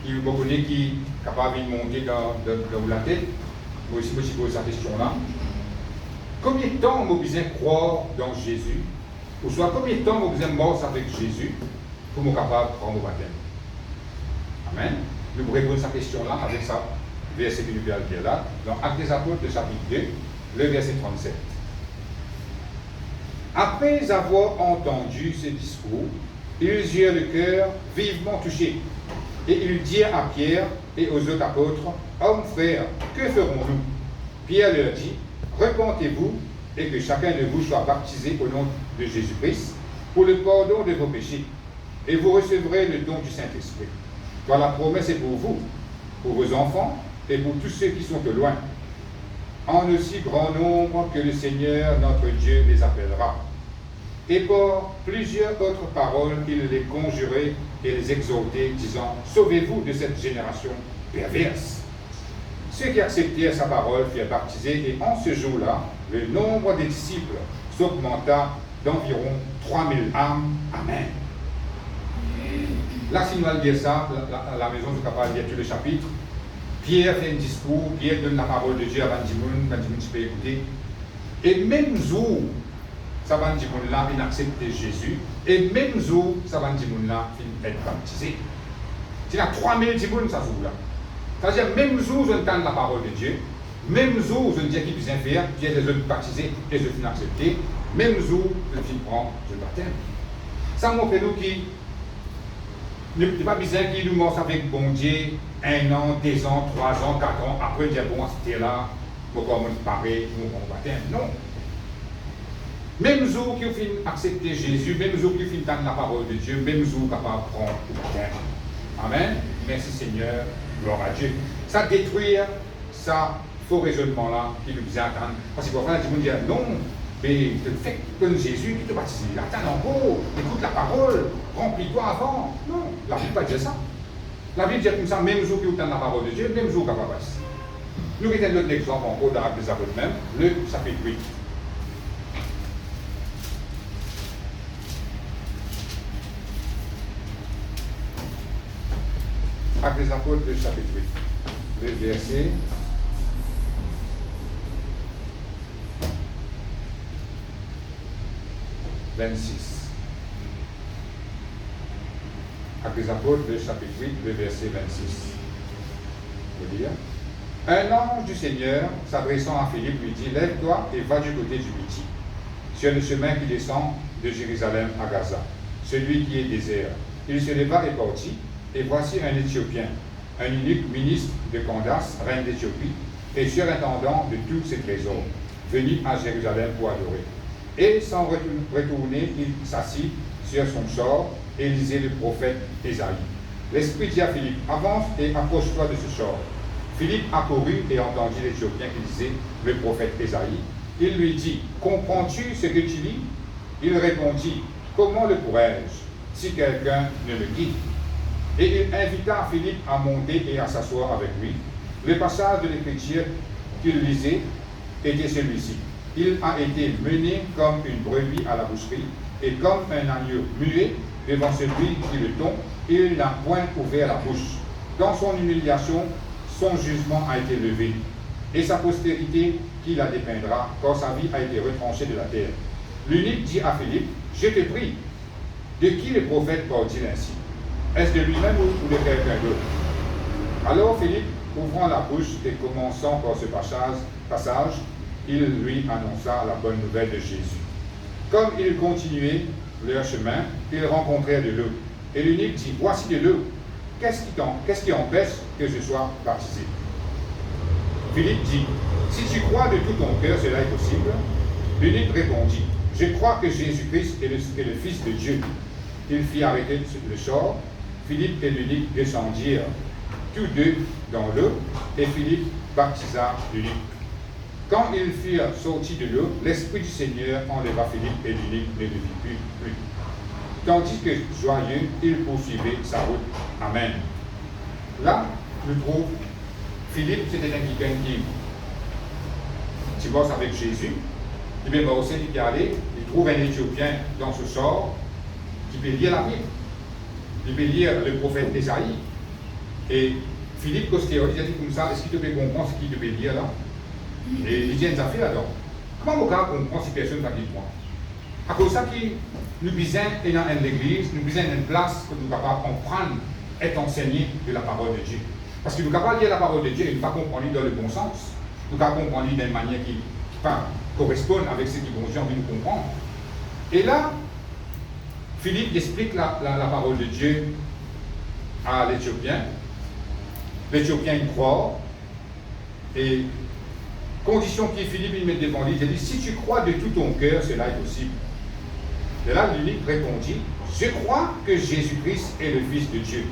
qui vous connaissez qui est capable de monter dans la tête. Moi aussi, je pose cette question-là. Combien de temps vous besoin croire dans Jésus, ou soit combien de temps vous besoin mort avec Jésus pour être capable de prendre le baptême? Amen. Nous vous répondre à cette question-là avec ça, verset que nous allons lire là, dans Actes des Apôtres, le chapitre 2, le verset 37. Après avoir entendu ce discours, ils eurent le cœur vivement touché Et ils dirent à Pierre et aux autres apôtres, hommes frères, que ferons-nous? Pierre leur dit, repentez-vous et que chacun de vous soit baptisé au nom de Jésus-Christ pour le pardon de vos péchés, et vous recevrez le don du Saint-Esprit. Car la promesse est pour vous, pour vos enfants et pour tous ceux qui sont au loin, en aussi grand nombre que le Seigneur notre Dieu les appellera. Et par plusieurs autres paroles, il les conjurait et les exhortait, disant, sauvez-vous de cette génération perverse. Ceux qui acceptèrent sa parole furent baptisés, et en ce jour-là, le nombre des disciples s'augmenta d'environ 3000 âmes. Amen. Là, si nous allons dire ça, la maison, je ne pas lire tout le chapitre. Pierre fait un discours, Pierre donne la parole de Dieu à Bandimoun, Bandimoun peut écouter. Et même jour, ça Bandimoun là, il accepte Jésus. Et même jour, ça Bandimoun là, il est baptisé. Il y a 3000 Dimoun, ça joue là. C'est-à-dire, même jour, je entends la parole de Dieu. Même jour, je ne dis qu'il puisse faire, Pierre les autres baptisés, les autres acceptés. Même jour, le fils prend le baptême. Ça montre nous qui ne peut pas bizarre qui nous mort avec bon Dieu 1 an, 2 ans, 3 ans, 4 ans, après dire bon, c'était là, pourquoi on paraît, on baptême. Non. Même jour qu'il finit accepter Jésus, même jour qu'il finit entendre la parole de Dieu, même jour capable de prendre le baptême. Amen. Merci Seigneur, gloire à Dieu. Ça détruit ça faux raisonnement là qui nous disait attendre. Parce que parfois, les gens disent non. Mais le fait que Jésus qui te baptise, attends encore, écoute la parole, remplis-toi avant. Non, la Bible ne pas dire ça. La Bible dit comme ça, même jour qu'il entend la parole de Dieu, même jour qu'il va passer. Nous avons un autre exemple encore dans l'Actes des Apôtres même, le chapitre 8. Actes des Apôtres, le chapitre 8. Le verset 26. Actes des Apôtres, le chapitre 8, le verset 26. Je veux dire. Un ange du Seigneur, s'adressant à Philippe, lui dit, lève-toi et va du côté du Midi, sur le chemin qui descend de Jérusalem à Gaza, celui qui est désert. Il se leva et partit, et voici un Éthiopien, un eunuque ministre de Candace, reine d'Éthiopie, et surintendant de tous ses trésors, venu à Jérusalem pour adorer. Et sans retourner, il s'assit sur son char et lisait le prophète Ésaïe. L'Esprit dit à Philippe, avance et approche-toi de ce char. Philippe accourut et entendit l'Éthiopien qui lisait le prophète Ésaïe. Il lui dit, comprends-tu ce que tu lis? Il répondit, comment le pourrais-je, si quelqu'un ne me guide? Et il invita Philippe à monter et à s'asseoir avec lui. Le passage de l'Écriture qu'il lisait était celui-ci. Il a été mené comme une brebis à la boucherie, et comme un agneau muet devant celui qui le tombe, il n'a point ouvert la bouche. Dans son humiliation, son jugement a été levé, et sa postérité qui la dépeindra, quand sa vie a été retranchée de la terre. L'eunuque dit à Philippe, je te prie, de qui le prophète parle-t-il ainsi? Est-ce de lui-même ou de quelqu'un d'autre? Alors Philippe, ouvrant la bouche et commençant par ce passage, il lui annonça la bonne nouvelle de Jésus. Comme ils continuaient leur chemin, ils rencontrèrent de l'eau. Et l'eunuque dit, voici de l'eau. Qu'est-ce qui empêche que je sois baptisé? Philippe dit, si tu crois de tout ton cœur, cela est possible. L'eunuque répondit, je crois que Jésus-Christ est le Fils de Dieu. Il fit arrêter le char. Philippe et l'eunuque descendirent tous deux dans l'eau, et Philippe baptisa l'eunuque. Quand ils furent sortis de l'eau, l'Esprit du Seigneur enleva Philippe et l'eunuque ne le vit plus. Tandis que joyeux, il poursuivait sa route. Amen. Là, je trouve, Philippe, c'était un qui bosse avec Jésus. Et bien, aussi, il est allé, il trouve un Éthiopien dans ce sort qui peut lire la Bible. Il peut lire le prophète Ésaïe. Et Philippe Costéo, il a dit comme ça, est-ce qu'il te peut comprendre ce qu'il te peut lire là? Et il dit une affaire là-dedans. Comment on comprend si personne va dire moi? À cause de ça, nous besoin dans l'église, nous besoin d'une place que nous sommes capables de comprendre, être enseignés de la parole de Dieu. Parce que nous sommes capables de lire la parole de Dieu et nous ne pas comprendre dans le bon sens. Nous ne pas comprendre d'une manière qui correspond avec ce que bon Dieu a envie de nous comprendre. Et là, Philippe explique la parole de Dieu à l'Éthiopien. L'Éthiopien, il croit. Et condition qui Philippe, il met devant lui, il dit, si tu crois de tout ton cœur, cela est possible. Et là, l'unique répondit, je crois que Jésus-Christ est le Fils de Dieu.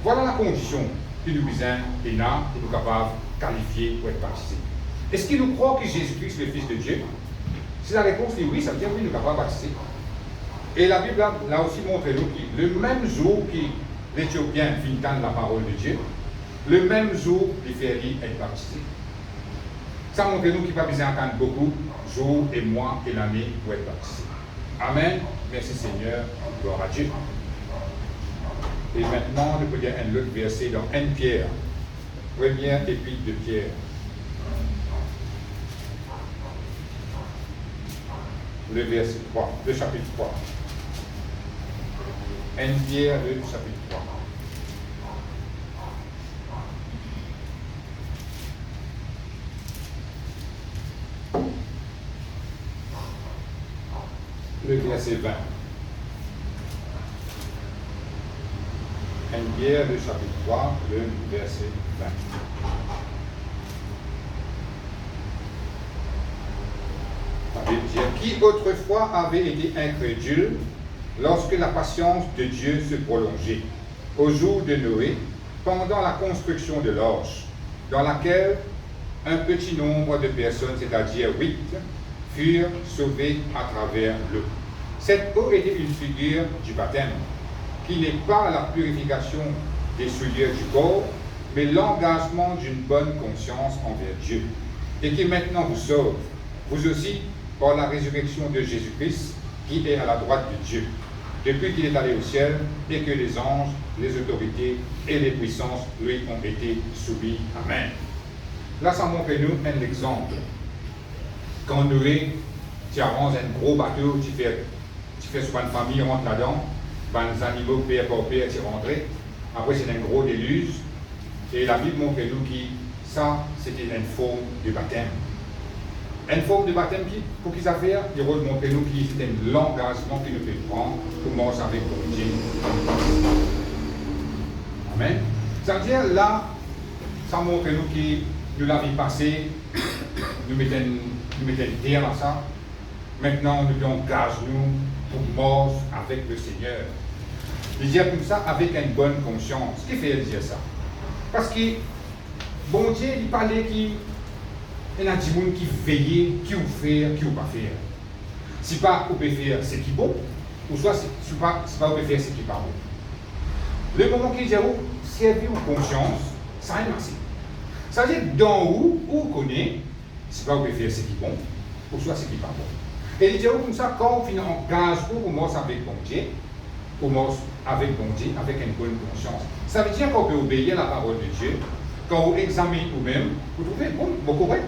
Voilà la condition que nous besoin et là, pour nous capables de qualifier pour être baptisés. Est-ce qu'il nous croit que Jésus-Christ est le Fils de Dieu? Si la réponse est oui, ça veut dire oui, nous sommes capables de baptiser. Et la Bible l'a aussi montré nous que le même jour que l'Éthiopien finit d'entendre la parole de Dieu, le même jour, il fait être baptisé. Ça montre nous qu'il n'y a pas besoin d'entendre beaucoup, jour et mois et l'année pour être baptisé. Amen. Merci Seigneur. Gloire à Dieu. Et maintenant, nous pouvons dire un autre verset dans 1 Pierre, première épître de Pierre. Le verset 3, le chapitre 3. 1 Pierre, le chapitre 3. Le verset 20. 1 Pierre, le chapitre 3, le verset 20. La Bible dit, qui autrefois avait été incrédule lorsque la patience de Dieu se prolongeait, au jour de Noé, pendant la construction de l'arche, dans laquelle un petit nombre de personnes, c'est-à-dire 8, furent sauvées à travers l'eau. Cette eau était une figure du baptême, qui n'est pas la purification des souillures du corps, mais l'engagement d'une bonne conscience envers Dieu, et qui maintenant vous sauve, vous aussi, par la résurrection de Jésus-Christ, qui est à la droite de Dieu, depuis qu'il est allé au ciel, et que les anges, les autorités et les puissances lui ont été soumis. Amen. Là, ça montre nous un exemple. Quand Noé, tu arranges un gros bateau, tu fais sur une famille, rentre là-dedans, les animaux, père par père, tu rentres. Après, c'est un gros déluge. Et la Bible montre nous que ça, c'était une forme de baptême. Une forme de baptême pour qu'ils affaire, il montre nous que c'était l'engagement qu'il nous fait prendre pour commencer avec Dieu. Amen. Ça veut dire là, ça montre nous que nous la vie passée, nous mettons terre à ça. Maintenant, nous engage-nous pour mort avec le Seigneur. Il dit comme ça avec une bonne conscience. Qu'est-ce qu'il fait dire ça? Parce que bon Dieu, il parlait qu'il y a des gens qui veillent, qui ou faire, qui ou pas faire. Si pas vous pouvez faire ce qui est bon, ou soit si pas vous pouvez faire ce qui n'est pas bon. Le moment qu'il dit servir aux conscience, ça a marché. Ça veut dire dans où vous connaissez, si pas vous pouvez faire ce qui est bon, ou soit ce qui n'est pas bon. Et il dit comme ça, quand on engage pour mort avec bon Dieu, pour mort avec bon Dieu, avec une bonne conscience. Ça veut dire qu'on peut obéir à la parole de Dieu. Quand vous examinez vous-même, vous trouvez bon, correct.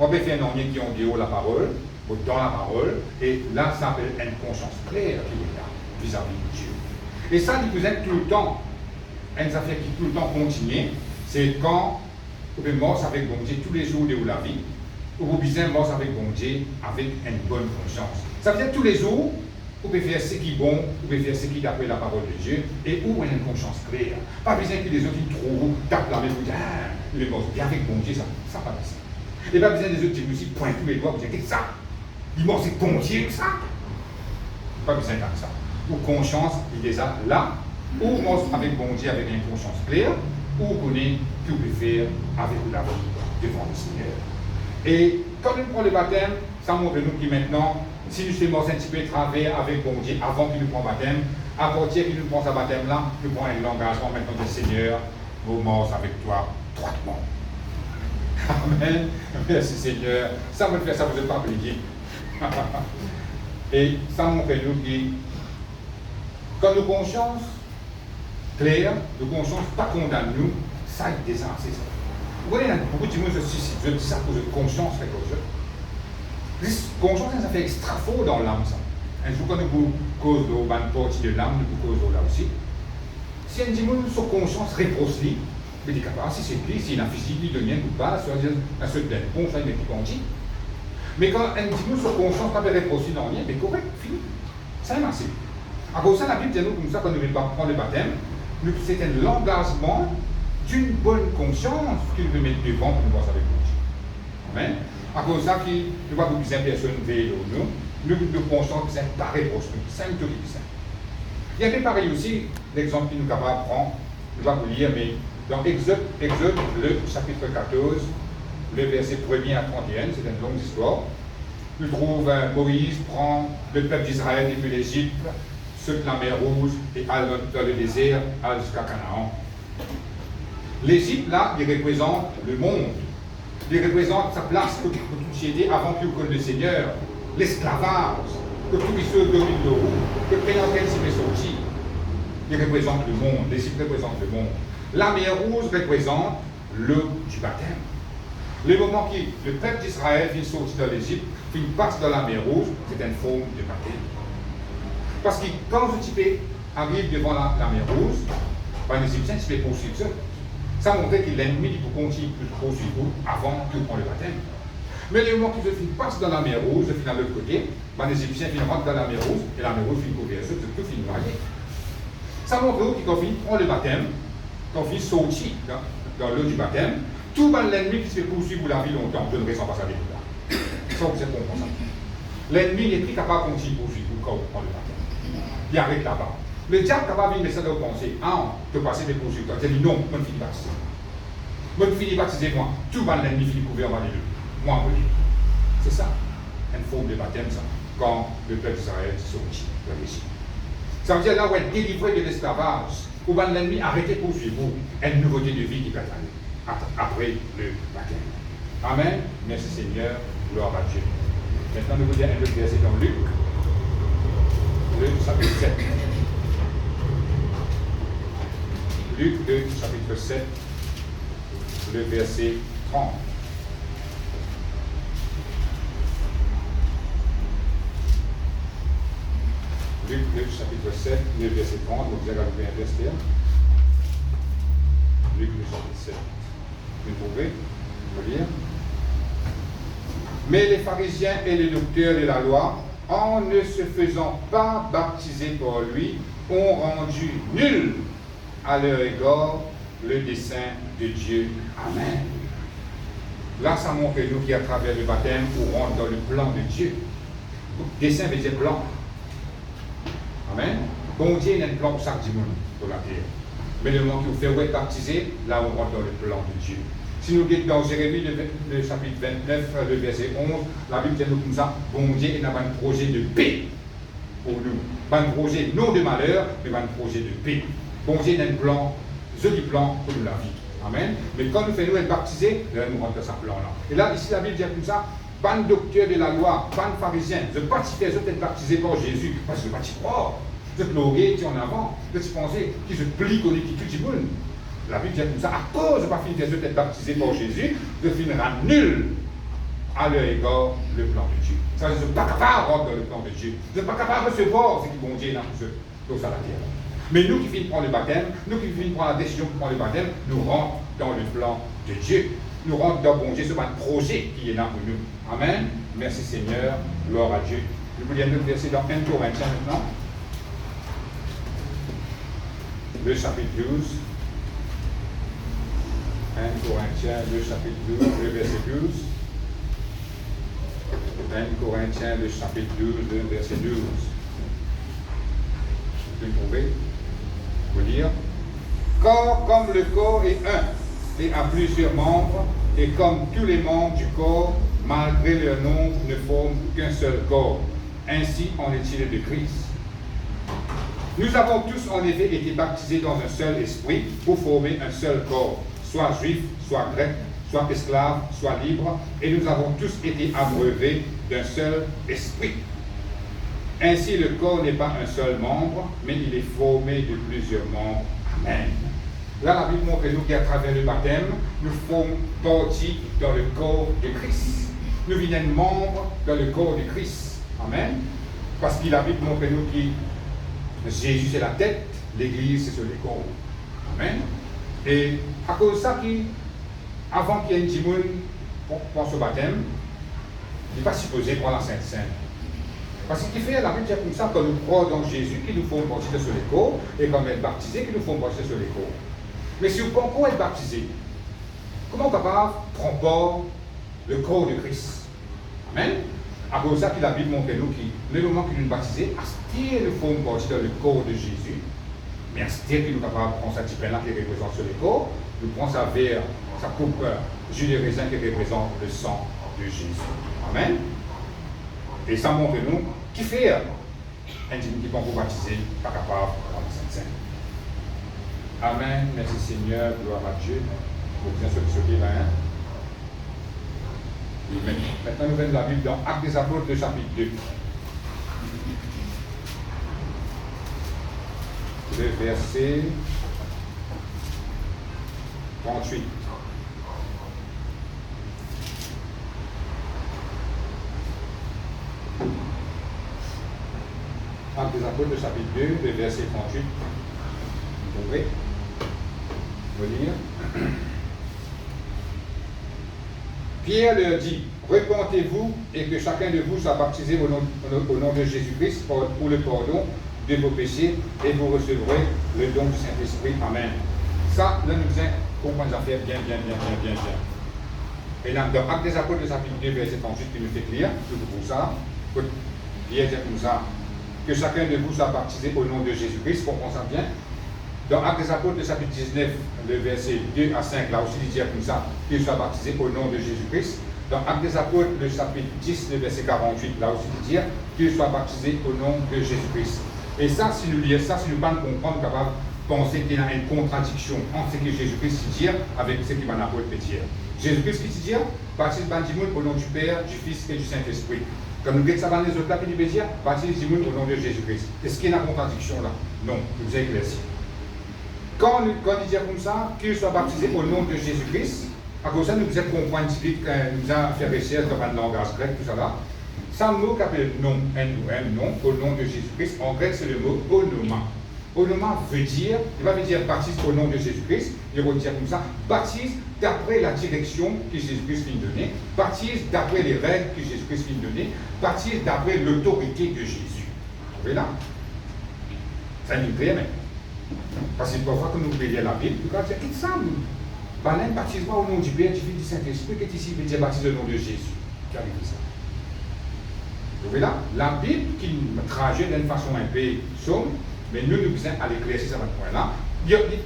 On peut faire un homme qui ont la parole, ou dans la parole, et là, ça s'appelle une conscience claire qui est là, vis-à-vis de Dieu. Et ça, vous êtes tout le temps, une affaire qui tout le temps continue, c'est quand vous pouvez mort avec bon Dieu tous les jours de la vie, ou vous pouvez mort avec bon Dieu avec une bonne conscience. Ça veut dire tous les jours, vous pouvez faire ce qui est bon, vous pouvez faire ce qui est d'après la parole de Dieu, et où on a une conscience claire. Pas besoin que les autres trouvent, tapent la main, vous disent, ah, il est mort bien avec bon Dieu, ça pas besoin. Et pas besoin des autres qui vous pointent tous les doigts, vous dites, qu'est-ce que ça? Il est mort, c'est bon Dieu, ça? Pas besoin de ça. Ou conscience, il est déjà là, ou mort avec bon Dieu, avec une conscience claire, ou vous connaissez ce que vous pouvez faire avec la vie devant le Seigneur. Et quand on prend le baptême, ça montre nous qui maintenant, si nous sommes un petit peu travers avec bon Dieu avant qu'il nous prenne le baptême, à partir qu'il nous prend ce baptême-là, nous prenons un engagement maintenant du Seigneur, nous morts avec toi droitement. Amen. Merci Seigneur. Ça me fait ça, vous n'êtes pas plié. Et ça montre nous que quand nos consciences claires, nos consciences pas condamnent nous, ça est déjà assez ça. Vous voyez, beaucoup de gens se suicident, je dis ça pour de conscience quelque chose. Conscience, ça fait extra fort dans l'âme, ça. Un jour, quand nous cause de la partie de l'âme, nous cause de là aussi. Si un démon, sa conscience repose lui, il dit capable, si c'est lui, s'il a physique, il devient ou pas, soit un seul d'un bon, ça, il est plus dit. Mais quand un démon, sa conscience n'a pas repose dans rien, mais correct, fini. Ça est massé. À cause de ça, la Bible dit nous comme ça, quand nous ne voulons pas prendre le baptême, c'est un engagement d'une bonne conscience qu'il veut mettre devant pour nous voir avec Dieu. Amen. À cause de ça, qui ne va pas plus personne veiller nous pensons que c'est un pareil pour nous. C'est un tout qui. Il y a des pareils aussi, l'exemple qui nous capable de prendre, je vais vous lire, mais dans Exode, le chapitre 14, le verset 1er à 31, c'est une longue histoire. Nous trouvons Moïse prend le peuple d'Israël depuis l'Égypte, saute la mer Rouge et alle dans le désert, alle jusqu'à Canaan. L'Égypte, là, il représente le monde. Il représente sa place pour toute société avant qu'il connaisse le Seigneur. L'esclavage, que tout se domine le roux, que pénalquel s'y met sorti. Il représente le monde, l'Égypte représente le monde. La mer Rouge représente l'eau du baptême. Le moment qui le peuple d'Israël vient sortir de l'Égypte, qu'il passe dans la mer Rouge, c'est une forme de baptême. Parce que quand ce type arrive devant la mer Rouge, ben, les Égyptiens se fait poursuivre ça. Ça montrait que l'ennemi peut continuer de poursuivre avant qu'il prenne le baptême. Mais le moment qu'ils passe dans la mer Rouge, de l'autre côté, ben, les Égyptiens rentrent dans la mer Rouge et la mer Rouge finit couvrir eux, c'est tout fini noyé. Ça montre qu'ils prennent le baptême, quand ils sortent dans l'eau du baptême, tout l'ennemi qui se fait poursuivre pour la vie longtemps, je ne ressens pas ça avec vous là. Ça, vous êtes bon pour ça. L'ennemi n'est plus capable de continuer de poursuivre quand on prend le baptême. Il arrête là-bas. Le diable est capable de mettre ça dans vos pensées. Ah, tu peux passer des poursuivre. Tu dis non, je ne finis pas baptiser. Je ne finis pas baptiser moi. Tout l'ennemi finit couvert par les deux. Moi, oui. C'est ça. Une forme de baptême, ça. Quand le peuple d'Israël sortit de l'Égypte. Ça veut dire là où être délivré de l'esclavage, où l'ennemi arrêtez de poursuivre vous, une nouveauté de vie qui peut aller après le baptême. Amen. Merci Seigneur. Gloire à Dieu. Maintenant, nous vous dire un autre verset dans Luc. Luc, chapitre 7. Luc 2, chapitre 7, le verset 30. Luc 2, chapitre 7, le verset 30, vous allez ouvrir un verset. Luc 2, chapitre 7. Vous trouvez? Vous lire. Mais les pharisiens et les docteurs de la loi, en ne se faisant pas baptiser par lui, ont rendu nul à leur égard le dessein de Dieu. Amen. Là, ça montre nous qui, à travers le baptême, on rentre dans le plan de Dieu. Dessein veut dire plan. Amen. Bon Dieu, il y a un plan pour chaque monde sur la terre. Mais le moment qu'il vous fait baptiser, là, on rentre dans le plan de Dieu. Si nous lisons dans Jérémie, le chapitre 29, le verset 11, la Bible dit nous comme ça, bon Dieu, il a un projet de paix pour nous. Pas un projet non de malheur, mais un projet de paix. Bon Dieu, il a un plan, joli plan pour nous la vie. Amen. Mais quand nous faisons être baptisés, là, nous rentrons dans ce plan-là. Et là, ici, la Bible dit comme ça, ban docteur de la loi, ban pharisien, je ne pas être baptisé par Jésus, parce que je ne pas y croire. Je te l'aurais dit en avant, je te pensais qu'il se plie qu'on est tout le monde. La Bible dit comme ça, à cause de ne pas finir d'être baptisé par Jésus, je finirai nul à leur égard le plan de Dieu. Ça, je ne suis pas capable de rentrer dans le plan de Dieu. Je ne suis pas capable de recevoir ce qui bon Dieu dans la terre. Mais nous qui finissons prendre le baptême, nous qui finissons prendre la décision de prendre le baptême, nous rentrons dans le plan de Dieu. Nous rentrons dans bon Dieu, c'est un projet qui est là pour nous. Amen. Merci Seigneur. Gloire à Dieu. Je vous lis un autre verset dans 1 Corinthiens maintenant. Le chapitre 12. 1 Corinthiens, le chapitre 12, le verset 12. 1 Corinthiens, le chapitre 12, le verset 12. Vous pouvez trouver? Vous lire. Car comme le corps est un et a plusieurs membres, et comme tous les membres du corps, malgré leur nombre, ne forment qu'un seul corps. Ainsi en est-il de Christ. Nous avons tous en effet été baptisés dans un seul esprit pour former un seul corps, soit juif, soit grec, soit esclave, soit libre, et nous avons tous été abreuvés d'un seul esprit. Ainsi, le corps n'est pas un seul membre, mais il est formé de plusieurs membres. Amen. Là, la Bible montre nous qu'à travers le baptême, nous formons partie dans le corps de Christ. Nous venons membres dans le corps de Christ. Amen. Parce que la Bible montre nous que Jésus c'est la tête, l'Église c'est sur les corps. Amen. Et à cause de ça, avant qu'il y ait un petit monde pour ce baptême, il n'est pas supposé prendre la Sainte Seine. Parce qu'il fait la Bible dire comme ça, quand nous croyons dans Jésus, qu'il nous faut une baptise sur les corps, et quand on est baptisé, qu'il nous faut une baptise sur les corps. Mais si vous ne pouvez être baptisé, comment on est capable de prendre part le corps de Christ? Amen. À cause de ça, que la Bible montre nous que le moment qu'il nous baptisé, à ce qu'il nous faut une baptise dans le corps de Jésus, mais à ce qu'il nous est capable de prendre ce petit pain-là qui représente sur les corps, nous prenons ça vers sa coupe jus de raisin qui représente le sang de Jésus. Amen. Et ça montre nous qui fait un individu qui peut vous baptiser, pas capable dans le Saint-Saint. Amen. Merci Seigneur, gloire à Dieu. Vous bien ce là. Maintenant, nous venons de la Bible dans Actes des Apôtres, le chapitre 2. Le verset 38. Actes des Apôtres, le chapitre 2, le verset 38. Vous pouvez relire. Pierre leur dit, repentez-vous et que chacun de vous soit baptisé au nom de Jésus-Christ pour le pardon de vos péchés et vous recevrez le don du Saint-Esprit. Amen. Ça, là, nous disons comprendre les affaires bien. Et dans Actes des Apôtres, le chapitre 2, verset 38, qui nous fait lire, tout pour ça, Pierre dit comme ça, que chacun de vous soit baptisé au nom de Jésus-Christ, comprenez ça bien. Dans Actes des Apôtres, le chapitre 19, le verset 2 à 5, là aussi, il dit comme ça, qu'il soit baptisé au nom de Jésus-Christ. Dans Actes des Apôtres, le chapitre 10, le verset 48, là aussi, il dit qu'il soit baptisé au nom de Jésus-Christ. Et ça, si nous lisons ça, si nous ne comprenons pas, capable de penser qu'il y a une contradiction entre ce que Jésus-Christ dit avec ce qu'il va apôtre dire. Jésus-Christ qui dit, baptise Bandimoun au nom du Père, du Fils et du Saint-Esprit. Comme nous disons ça dans les autres là, qui dit, baptise Bandimoun au nom de Jésus-Christ. Est-ce qu'il y a une contradiction là? Non, nous éclaircis. Quand il dit comme ça, qu'il soit baptisé au nom de Jésus-Christ, à cause de ça, nous devons comprendre nous avons fait recherche dans le langage grec, tout ça là. Ça, le mot qui appelle nom, N-O-M, nom, au nom de Jésus-Christ, en grec, c'est le mot onoma. Onoma veut dire, il va dire baptise au nom de Jésus-Christ, il va dire comme ça, baptise d'après la direction que Jésus-Christ vient donner, baptise d'après les règles que Jésus-Christ vient donner, baptise d'après l'autorité de Jésus. Vous voyez là? Ça nous plaît, mais. Parce que parfois, quand nous lisons la Bible, nous disons, il semble, un baptisement au nom du Père, du Fils, du Saint-Esprit, qui est ici, veut dire baptise au nom de Jésus. Qui a dit ça? Vous voyez là? La Bible qui nous traduit d'une façon un peu sombre, mais nous devons aller éclaircir ce point-là.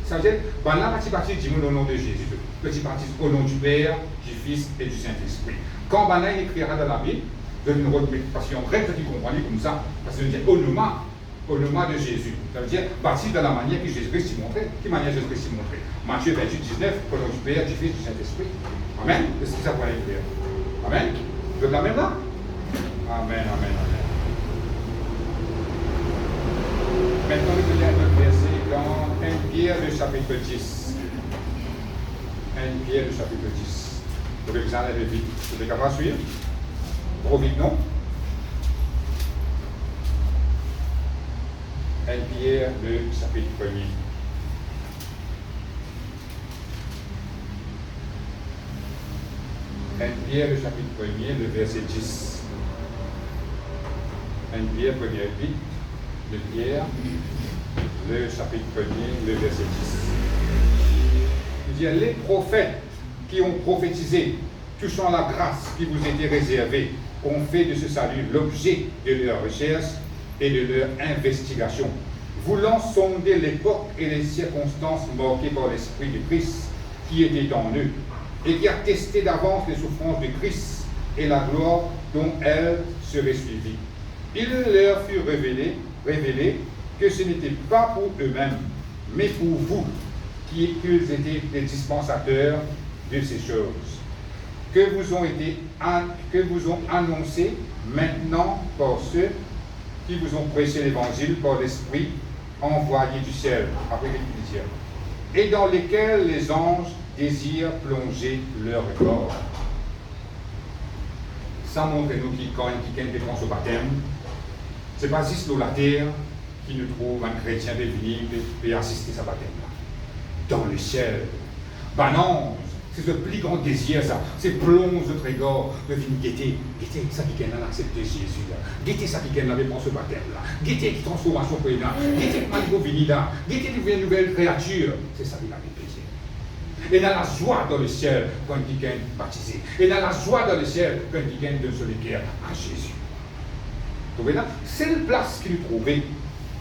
Ça veut dire, là, petit baptise dit au nom de Jésus. Petit baptise au nom du Père, du Fils et du Saint-Esprit. Quand il écrira dans la Bible, vous devez nous remettre, parce qu'en grec, vous comprenez comme ça, parce que nous disons au nom de Jésus. Ça veut dire baptise de la manière que Jésus-Christ s'y montrait. Quelle manière Jésus-Christ s'y montrait? Matthieu 28, 19, au nom du Père, du Fils, du Saint-Esprit. Amen. Est-ce que ça pourrait être clair? Amen. Vous êtes la même là? Amen. Maintenant, nous allons notre verset dans 1 Pierre, le chapitre 10. 1 Pierre, le chapitre 10. Vous pouvez vous en aller vite. Vous êtes capable de suivre? Trop vite, non? 1 Pierre, le chapitre 1er. Pierre, le chapitre 1er, le verset 10. 1 Pierre, 1er épître de Pierre, le chapitre 1er, le verset 10. Il dit, les prophètes qui ont prophétisé, touchant la grâce qui vous était réservée, ont fait de ce salut l'objet de leur recherche et de leur investigation, voulant sonder l'époque et les circonstances marquées par l'Esprit de Christ qui était en eux, et qui a testé d'avance les souffrances de Christ et la gloire dont elles seraient suivies. Il leur fut révélé que ce n'était pas pour eux-mêmes, mais pour vous, qu'ils étaient les dispensateurs de ces choses, que vous ont annoncé maintenant par ceux qui vous ont prêché l'évangile par l'Esprit envoyé du ciel, après l'Écriture, et dans lesquels les anges désirent plonger leur corps. Ça montre nous qui, quand quelqu'un dépense au baptême, ce n'est pas juste sur la terre qui nous trouve un chrétien de venir et assister à ce baptême-là. Dans le ciel, non, C'est ce plus grand désir, ça. C'est plonge de Trégor de venir guetter ça qui a accepté Jésus là. Guetter ça qui avait pour ce baptême là. Guetter qui transformation pour là. Guetter que Malgré vini là. Guetter une nouvelle créature. C'est ça qui a fait plaisir. Et dans la joie dans le ciel quand il est baptisé. Et dans la joie dans le ciel quand il est de solitaire à Jésus. Vous voyez là? C'est la place qu'il trouvait.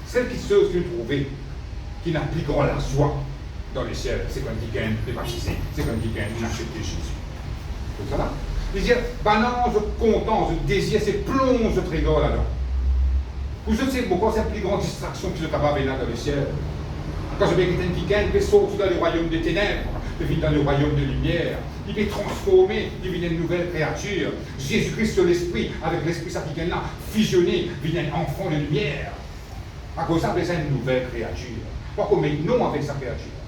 Celle qui se trouvait, qui n'a plus grand la joie dans le ciel, c'est quand il gagne est baptisé, c'est quand il gagne accepté Jésus. C'est ça là? Il dit, bah non, je content, je désire, c'est plonge de Trégor là-dedans. Vous savez pourquoi c'est la plus grande distraction que je suis capable là dans le ciel? Quand je vais quelqu'un qui gagne, il peut sortir dans le royaume des ténèbres, il vient dans le royaume de lumière, il peut transformer, il devient une nouvelle créature. Jésus-Christ sur l'esprit, avec l'esprit ça qui gagne là, fusionné, il devient un enfant de lumière. À cause ça, c'est une nouvelle créature. Pas qu'on met non avec sa créature.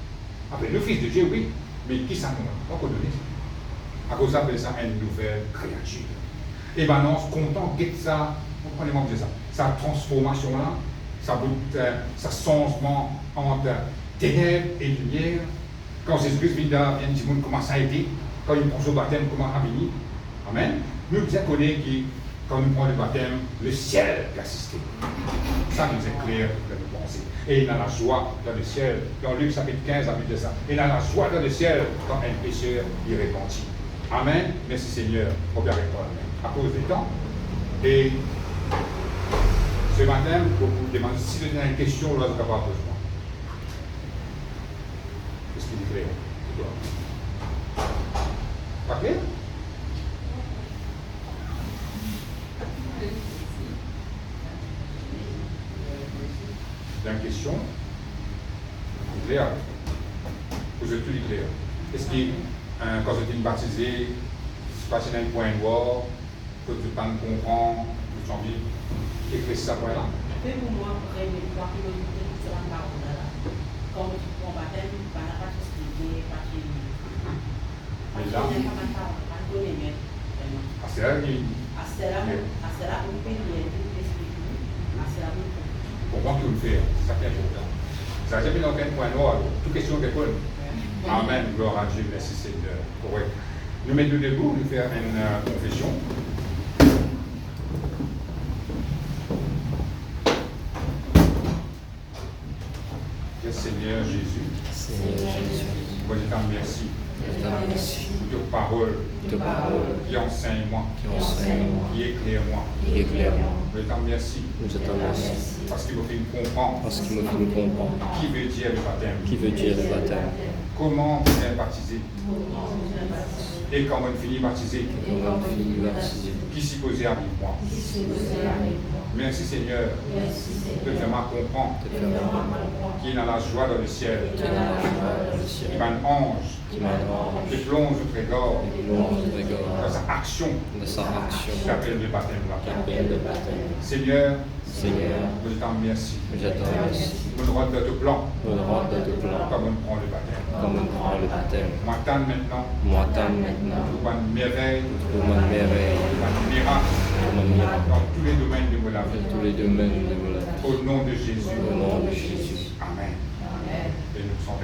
Après, le Fils de Dieu, oui, mais qui ça nous? Pas qu'on donne ça. À cause ça, c'est une nouvelle créature. Et maintenant, on se content de ça, comprenez-moi bien ça, sa transformation-là, sa changement entre ténèbres et lumière. Quand Jésus-Christ vient du monde, comment ça a été, quand il prend au baptême, comment ça a fini. Amen. Nous bien connaissons que quand nous prenons le baptême, le ciel qui assiste. Ça nous est clair de nous penser. Et il a la joie dans le ciel. Dans Luc chapitre 15, à de ça. Il a la joie dans le ciel quand un pécheur y repentit. Amen. Merci Seigneur. On va avec toi. À cause du temps. Et ce matin, pour vous demander si vous avez une question, vous n'avez pas besoin. Qu'est-ce qu'il est clair? Pas clair? Une question claire. Vous êtes tout clair. Est-ce que quand vous êtes baptisé, c'est passé dans un point noir, que vous ne comprendre, vous avez envie d'écrire ça pour là? Mais pour moi, après, les 3 km sur la parole là, quand tu prends baptême, tu ne vas pas t'expliquer, pas te dire. Mais là, c'est là qu'il pour moi, tout le faire, c'est ça qui est important. Ça n'a jamais dans aucun point noir, toute question est bonne. Amen, gloire à Dieu, merci Seigneur. Correct. Nous mettons debout, nous faire une confession. Seigneur Jésus, moi je t'en remercie pour tes paroles qui enseignent-moi, qui éclairent-moi. Je t'en remercie parce qu'il me fait comprendre qui veut dire le baptême, comment vous êtes baptisé et comment vous finissez baptisé, qui s'y posait avec moi. Merci Seigneur de faire ma comprendre qui est dans la joie dans le ciel, qui m'a un ange, qui plonge de Trégor dans sa action qui appelle le baptême. Seigneur, je t'en remercie. Mon droit de te plan, comme on prend le baptême. Moi, t'aime maintenant, pour une merveille, pour un miracle, dans tous les domaines de la vie. Au nom de Jésus. Amen. Et nous sommes